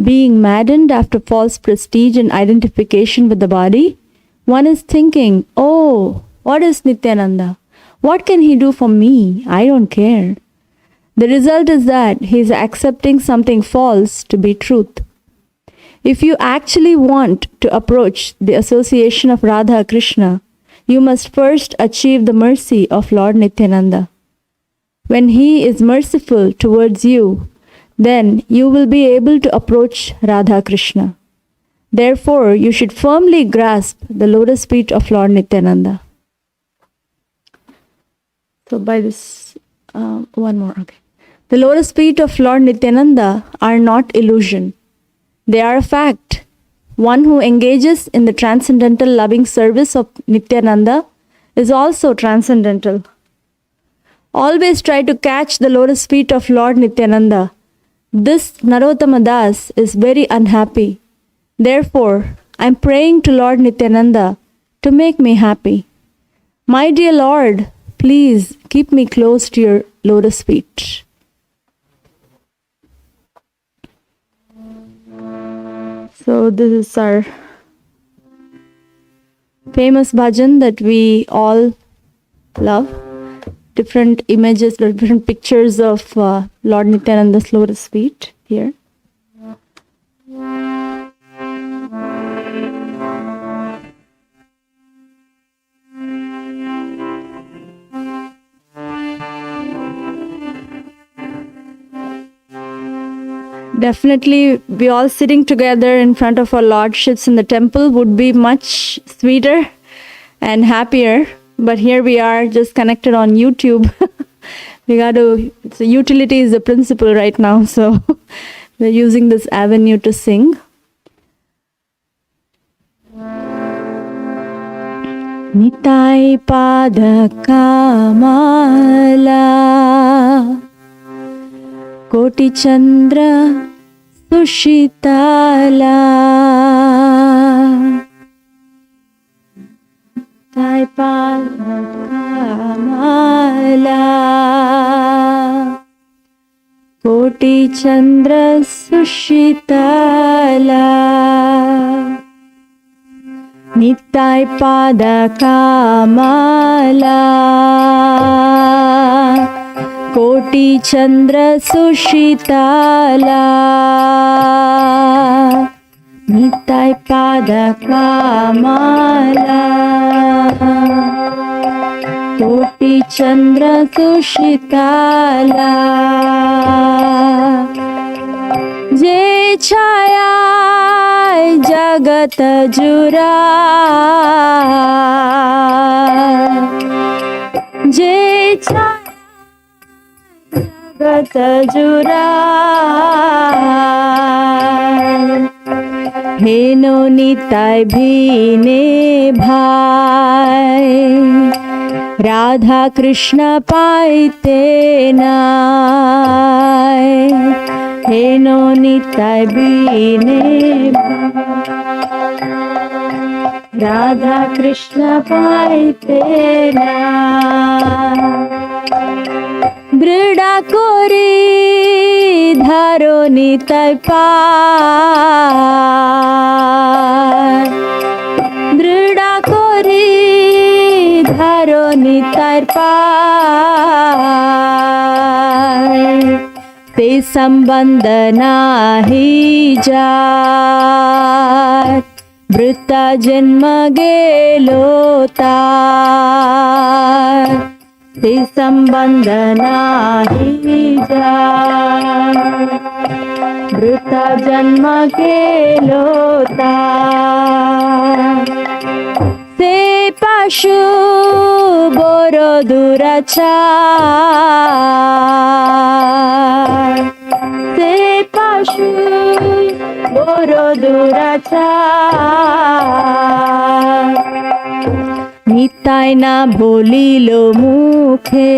S6: Being maddened after false prestige and identification with the body, one is thinking, oh, what is Nityananda? What can he do for me? I don't care. The result is that he is accepting something false to be truth. If you actually want to approach the association of Radha Krishna, you must first achieve the mercy of Lord Nityananda. When he is merciful towards you, then you will be able to approach Radha Krishna. Therefore, you should firmly grasp the lotus feet of Lord Nityananda. So by this, one more, okay. The lotus feet of Lord Nityananda are not illusion. They are a fact. One who engages in the transcendental loving service of Nityananda is also transcendental. Always try to catch the lotus feet of Lord Nityananda. This Narottama Das is very unhappy. Therefore, I am praying to Lord Nityananda to make me happy. My dear Lord, please keep me close to your lotus feet. So this is our famous bhajan that we all love. Different images, different pictures of Lord Nityananda's lotus feet here.
S9: definitely we all sitting together in front of our lordships in the temple would be much sweeter and happier. But here we are just connected on YouTube. So utility is the principle right now. So we're using this avenue to sing. Nitai pada kamala Koti Chandra Sushitala Nitai pada kamala Koti Chandra Sushitala Nitai pada kamala Koti Chandra Sushitala Nitai pada kamala Koti Chandra Sushitala Je chaya jagat jura Je chaya jagat jura Heno nitai bhine bhai Radha Krishna paite nai Heno nitai bhine Radha Krishna paite nai Brida kori dharo nitai pai Brida kori dharo nitai pai Te sambandh nahi jat Vrita janma gelo tar Te sambandh nahi jat Vrita janma gelo tar Se pashu boro durachar Se pashu boro durachar Nitai na bolilo mukhe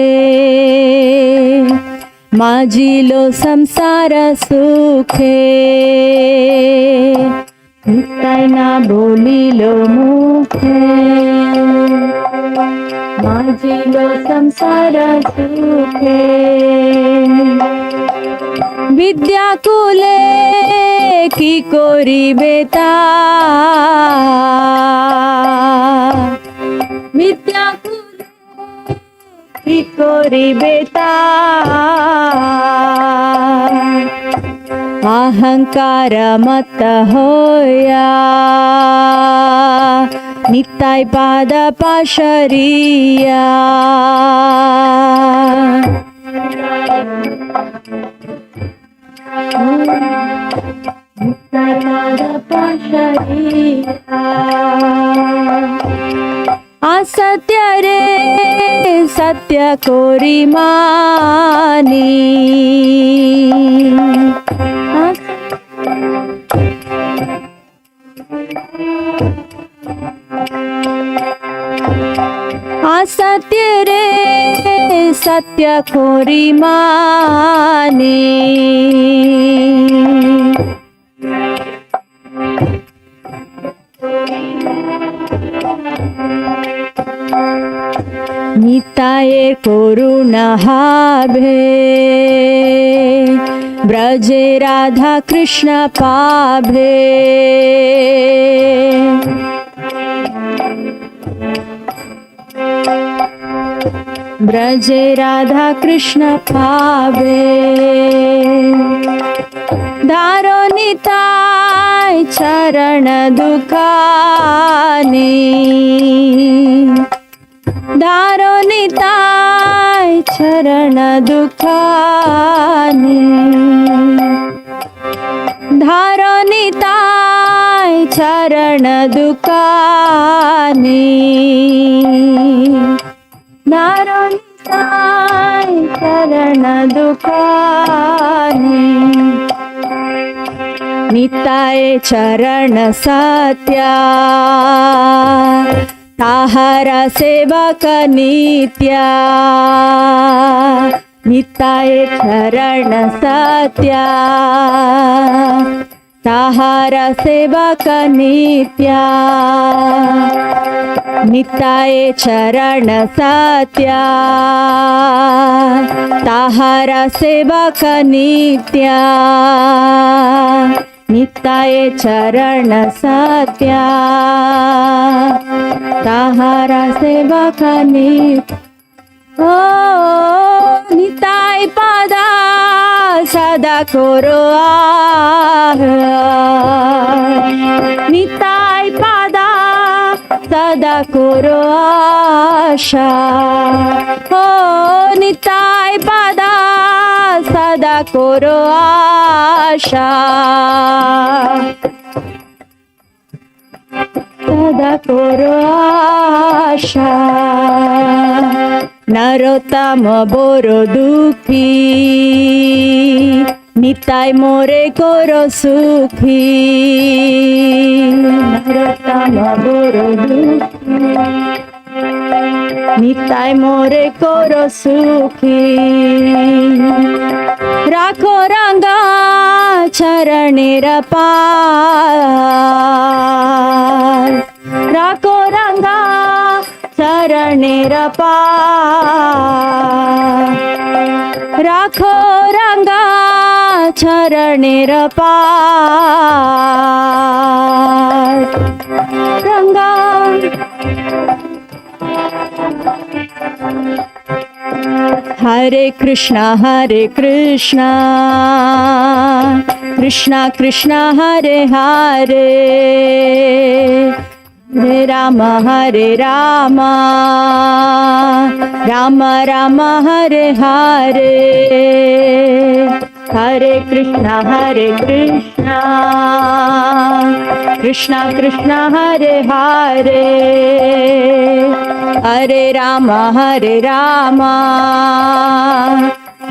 S9: Majilo samsara sukhe Nitai na bolilo mukhe Majilo samsara sukhe Vidya kule ki koribe tar Vidya kule ki koribe tar Ahankara mata hoya Nitai pada pashariya Nitai pada pashariya Asatya re satya kori mani Asatya re satya kori mani Nitaye koruna habe Braje Radha Krishna pabhe Braje Radha Krishna pabhe Dharo nitai charana dukhani Dharo nitai charana dukhani धारो Nitai चरण दुकानी धारो निताय चरण दुकानी निताय चरण सत्या ताहारा सेवक नित्या निताय चरण सत्या ताहारा सेवक नित्या निताय चरण सत्या ताहारा सेवक नित्या निताय चरण सत्या ताहारा सेवक नित्या ओ निताय पादा सदा करो निताय पादा सदा करो आशा ओ निताय पादा सदा करो आशा सदा करो आशा नरोत्तम बड़ो दुखी निताय मोरे करो सुखी नरोत्तम बड़ो दुखी निताय मोरे करो सुखी राखो रंगा चरणेर पास राखो रंगा चरणेर पास राखो रंगा चरणेर पास रंगा हरे कृष्णा कृष्णा कृष्णा हरे हरे हरे राम राम राम हरे हरे हरे कृष्णा कृष्णा कृष्णा हरे हरे हरे राम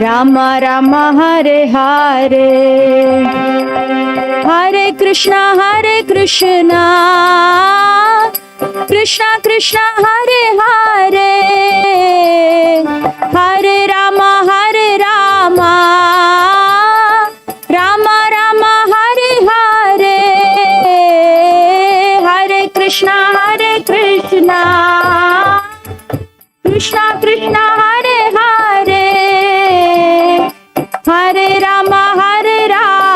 S9: राम राम हरे हरे हरे कृष्णा कृष्णा कृष्णा हरे हरे हरे राम राम राम हरे हरे हरे कृष्णा कृष्णा कृष्णा हरे हरे हरे राम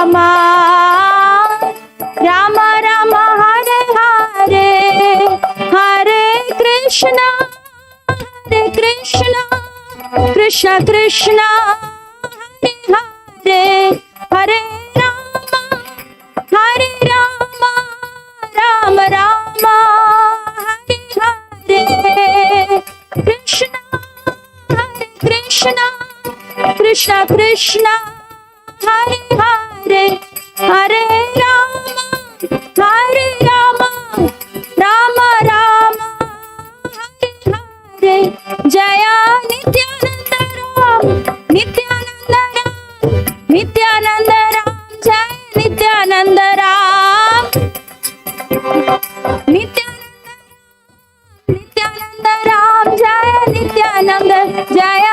S9: राम राम हरे हरे हरे कृष्णा कृष्णा कृष्णा हरे हरे हरे राम राम राम हरे हरे कृष्णा कृष्णा हरे हरे हरे राम राम राम हरे हरे जय नित्यानंद राम नित्यानंद राम जय नित्यानंद राम नित्यानंद राम जय नित्यानंद जय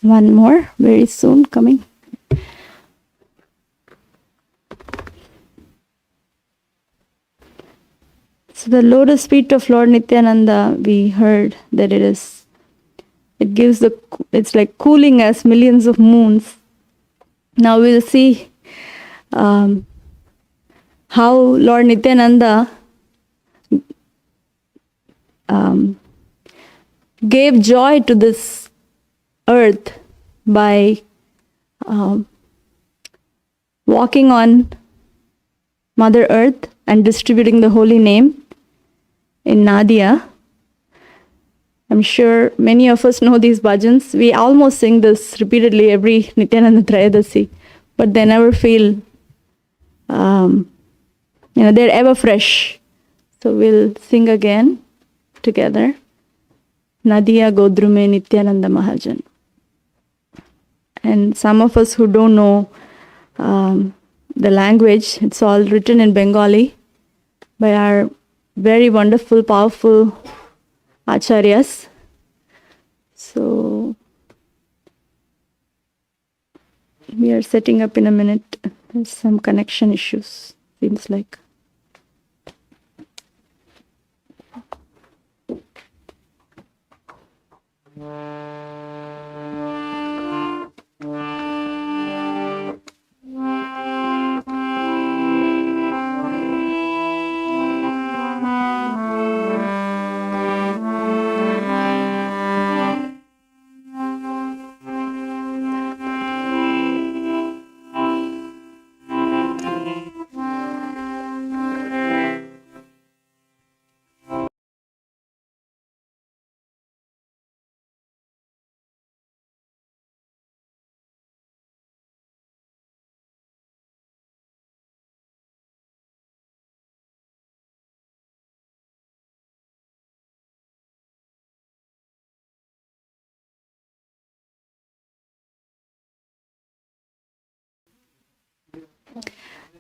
S9: One more very soon coming. So the lotus feet of Lord Nityananda, we heard that it gives it's like cooling as millions of moons. Now we'll see how Lord Nityananda gave joy to this earth by walking on Mother Earth and distributing the holy name in Nadia. I'm sure many of us know these bhajans. We almost sing this repeatedly every Nityananda Trayodasi, but they never feel, they're ever fresh. So we'll sing again together. Nadia Godrume Nityananda Mahajan. And some of us who don't know the language, it's all written in Bengali by our very wonderful, powerful acharyas. So we are setting up in a minute. There's some connection issues, seems like.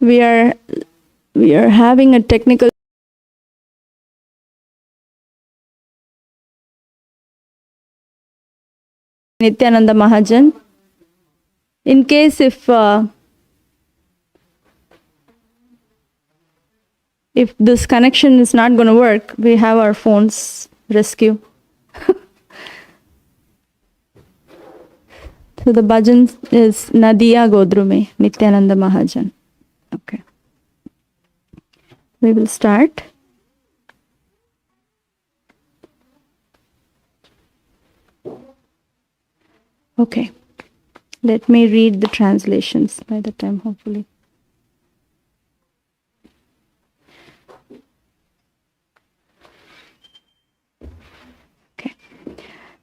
S9: We are having a technical Nityananda Mahajan. In case if this connection is not going to work, we have our phones rescue. So the bhajan is Nadia Godrume, Nityananda Mahajan. Okay. We will start. Okay. Let me read the translations by the time, hopefully. Okay.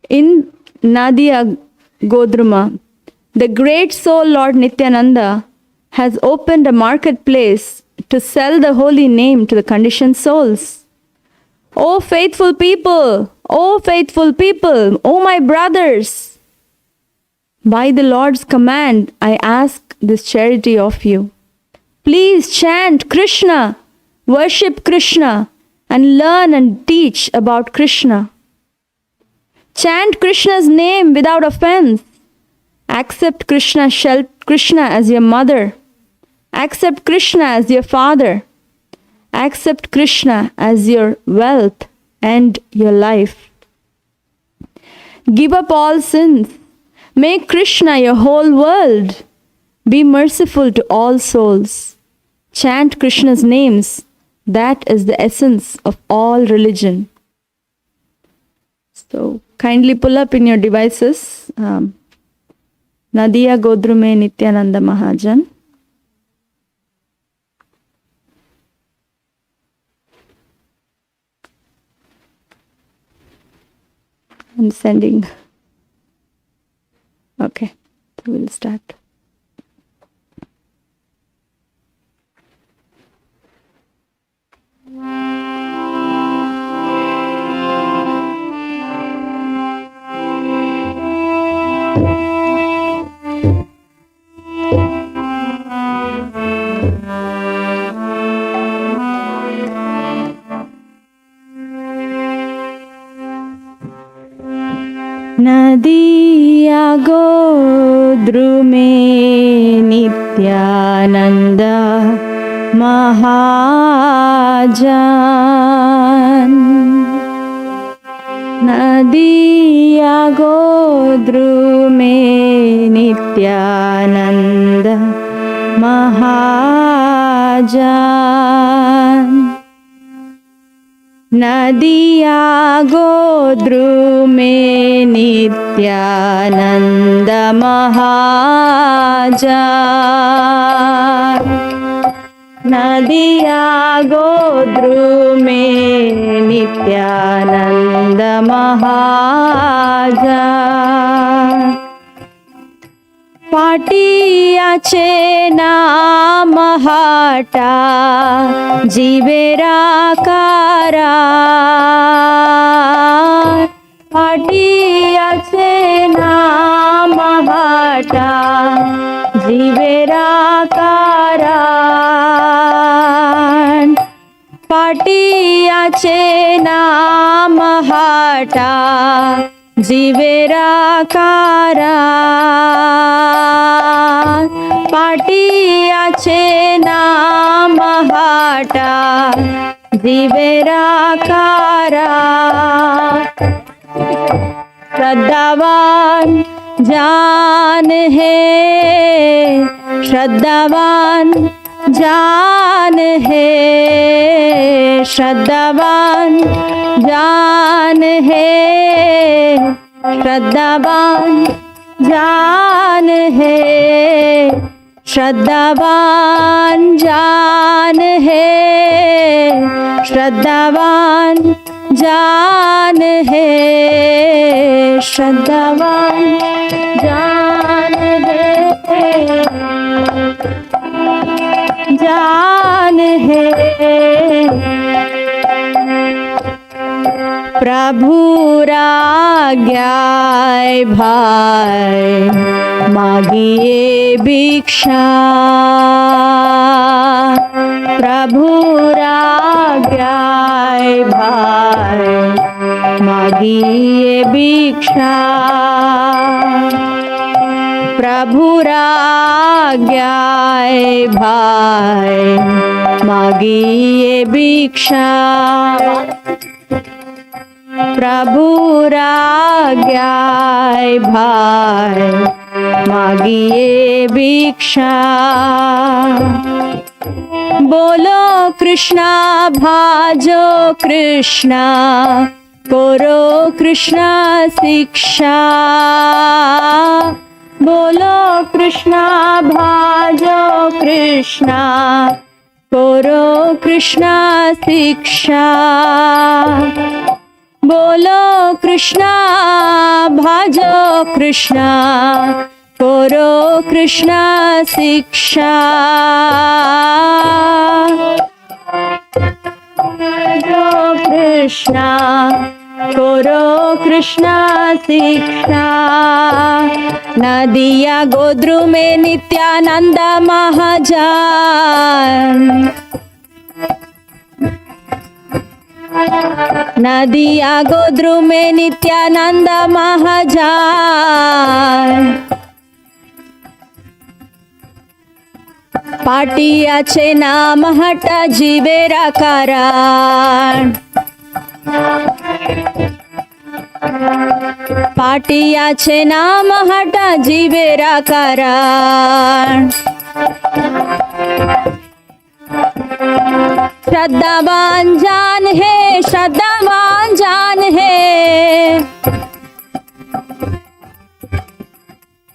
S9: In Nadia Godruma, the great soul Lord Nityananda has opened a marketplace to sell the holy name to the conditioned souls. O faithful people, O my brothers, by the Lord's command, I ask this charity of you. Please chant Krishna, worship Krishna, and learn and teach about Krishna. Chant Krishna's name without offense. Accept Krishna as your mother. Accept Krishna as your father. Accept Krishna as your wealth and your life. Give up all sins. Make Krishna your whole world. Be merciful to all souls. Chant Krishna's names. That is the essence of all religion. So kindly pull up in your devices Nadia Godrume Nityananda Mahajan. I'm sending. Okay, so we'll start. Nadia Godrume Nityananda Mahajan. Nadia Godrume Nityananda Mahajan. नदिया गोद्रु में नित्यानंद महाजान। नदिया गोद्रु में नित्यानंद महाजान। पाटियाचे नाम हाटा जीवेरा कारा। पाटियाचे नाम हाटा जीवेरा कारा। पाटियाचे नाम हाटा जीवेरा कारा। पाटियाचे नाम हाटा जीवेरा कारा। श्रद्धावान जान है, श्रद्धावान जान है, श्रद्धावान जान है, श्रद्धावान जान है, श्रद्धावान जान है, श्रद्धावान जान है, श्रद्धावान जान है, जान है। प्रभु राज्ञाय भाई मागिए भिक्षा। प्रभु राज्ञाय भाई मागिए भिक्षा। प्रभु राज्ञाय भाई मागिए भिक्षा। प्रभु राज्ञाय भाई मागिए भिक्षा। बोलो कृष्णा भाजो कृष्णा, करो कृष्णा शिक्षा। बोलो कृष्णा भाजो कृष्णा, करो कृष्णा शिक्षा। बोलो कृष्णा भाजो कृष्णा, करो कृष्णा शिक्षा। भाजो कृष्णा, करो कृष्णा शिक्षा। नदिया गोद्रु में नित्यानंद महाजान। नदिया गोद्रु में नित्यानंद महाजान। पाटियाचे नाम हटा जीवेरा कारण। पाटियाचे नाम हटा जीवेरा कारण। श्रद्धावान जान है, श्रद्धावान जान है,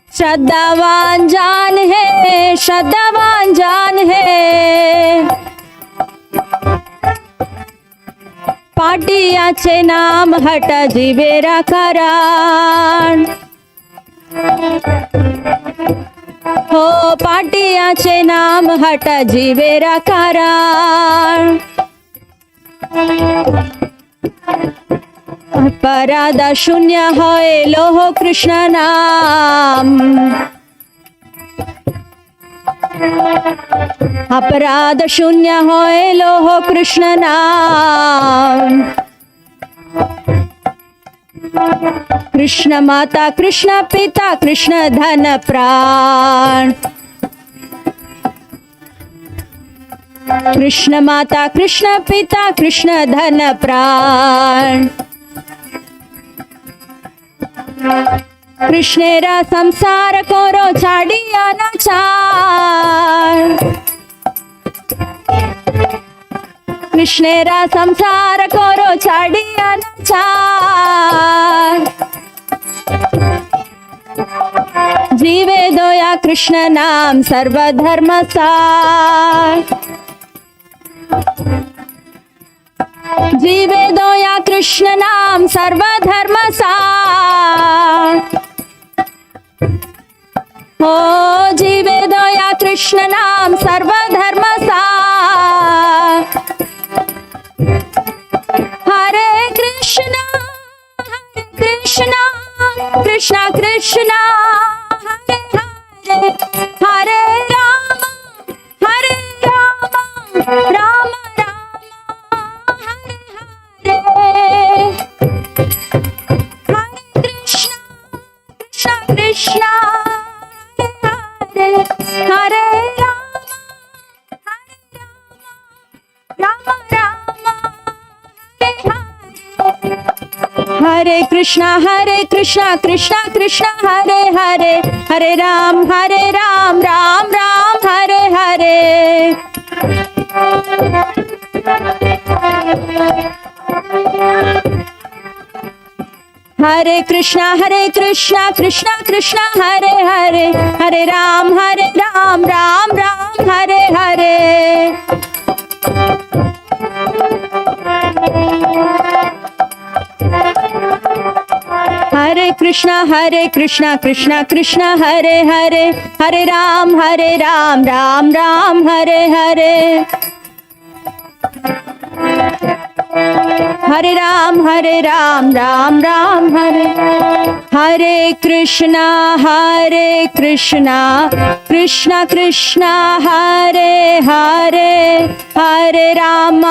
S9: श्रद्धावान जान है, श्रद्धावान जान है। पाटियाचे नाम हटा जीवेरा कारण। हो पाटियाचे नाम हटा जीवेरा कारण। अपराध शून्य होय लोह कृष्ण नाम। अपराध शून्य होय लोह कृष्ण नाम। कृष्ण माता कृष्ण पिता कृष्ण धन प्राण। कृष्ण माता कृष्ण पिता कृष्ण धन प्राण। कृष्णेरा संसार कोरो छाड़िया न चार। কৃষ্ণেরা সংসার করো ছাড়িয়া না ছাড় जीवे दोया कृष्ण नाम सर्वधर्म सार जीवे दोया कृष्ण नाम सर्वधर्म सार ओ जीवे दोया कृष्ण नाम सर्वधर्म सार हरे कृष्ण कृष्ण कृष्ण कृष्ण हरे हरे हरे राम राम राम हरे हरे हरे कृष्ण कृष्ण कृष्ण हरे हरे राम राम हरे कृष्णा कृष्णा कृष्णा हरे हरे हरे राम राम राम हरे हरे हरे कृष्णा कृष्णा कृष्णा हरे हरे हरे राम राम राम हरे हरे हरे कृष्णा कृष्णा कृष्णा हरे हरे हरे राम राम राम हरे हरे हरे राम राम राम हरे हरे कृष्णा कृष्णा कृष्णा हरे हरे हरे राम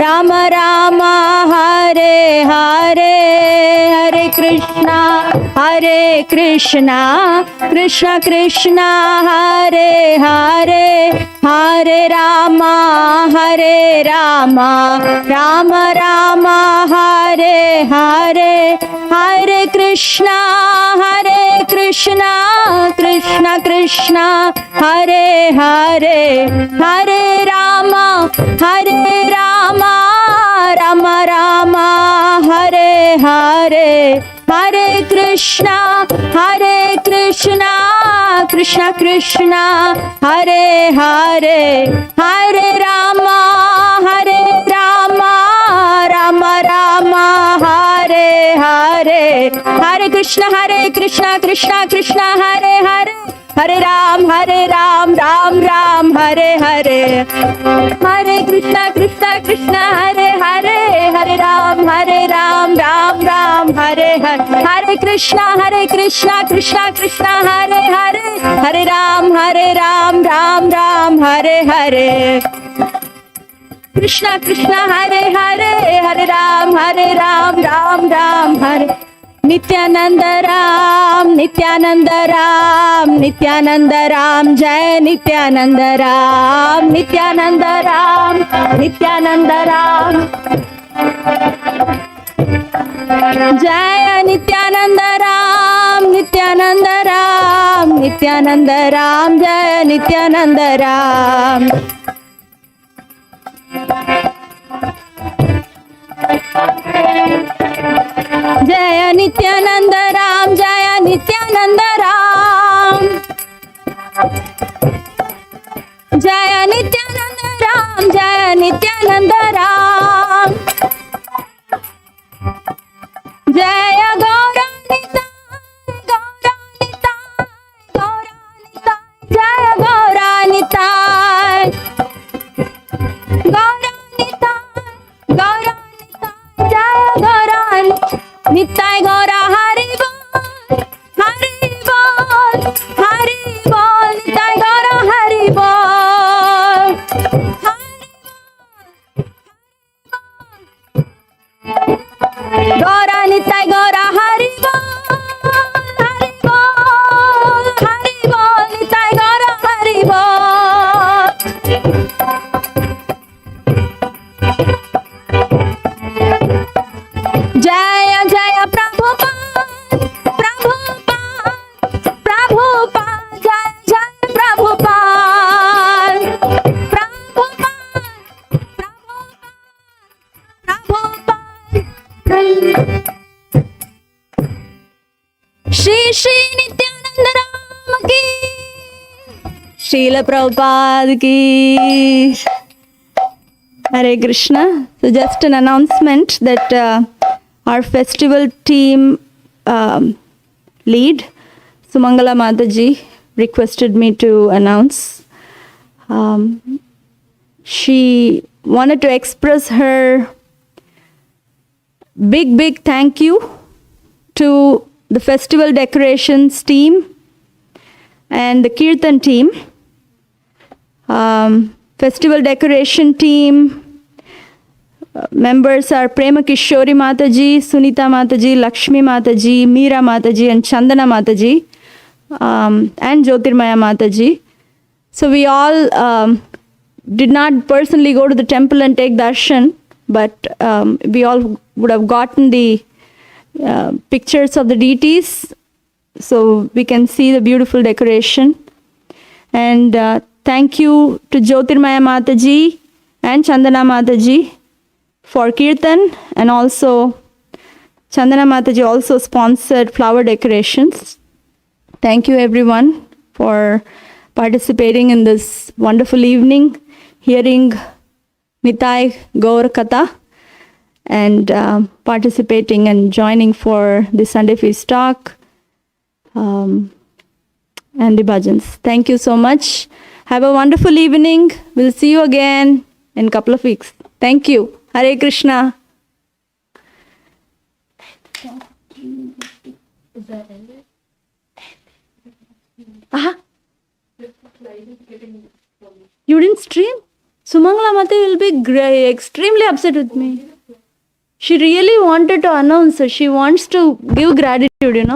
S9: राम राम हरे हरे हरे कृष्णा कृष्णा कृष्णा हरे हरे हरे राम राम राम हरे हरे हरे कृष्णा कृष्णा कृष्णा हरे हरे हरे राम राम राम हरे हरे हरे कृष्णा कृष्णा कृष्णा हरे हरे हरे राम राम राम हरे हरे हरे कृष्णा कृष्णा हरे हरे हरे राम राम हरे हरे हरे कृष्णा कृष्णा हरे हरे हरे राम राम हरे हरे हरे कृष्णा कृष्णा हरे हरे हरे राम राम हरे हरे कृष्णा हरे हरे हरे राम राम हरे नित्यानंद राम जय नित्यानंद राम जय नित्यानंद राम जय नित्यानंद राम जय नित्यानंद राम जय नित्यानंद राम जय नित्यानंद राम जय नित्यानंद राम जय गौरानिता जय गौरानिता जय गौरान निताय गौरा हरि बोल निताय गौरा हरि बोल Gaura Nitai Gaura Srila Prabhupada ki. Hare Krishna. So just an announcement that our festival team lead, Sumangala Mataji, requested me to announce. She wanted to express her big thank you to the festival decorations team and the Kirtan team. Festival decoration team members are Prema Kishori Mataji, Sunita Mataji, Lakshmi Mataji, Meera Mataji, and Chandana Mataji, and Jyotirmaya Mataji. So we all did not personally go to the temple and take darshan, but we all would have gotten the pictures of the deities, so we can see the beautiful decoration. And thank you to Jyotirmaya Mataji and Chandana Mataji for Kirtan, and also Chandana Mataji also sponsored flower decorations. Thank you everyone for participating in this wonderful evening, hearing Nitai Gaur Katha, and participating and joining for the Sunday Feast Talk and the bhajans. Thank you so much. Have a wonderful evening. We'll see you again in a couple of weeks. Thank you. Hare Krishna. You didn't stream? Sumangala Mata will be extremely upset with me. She really wanted to announce. She wants to give gratitude,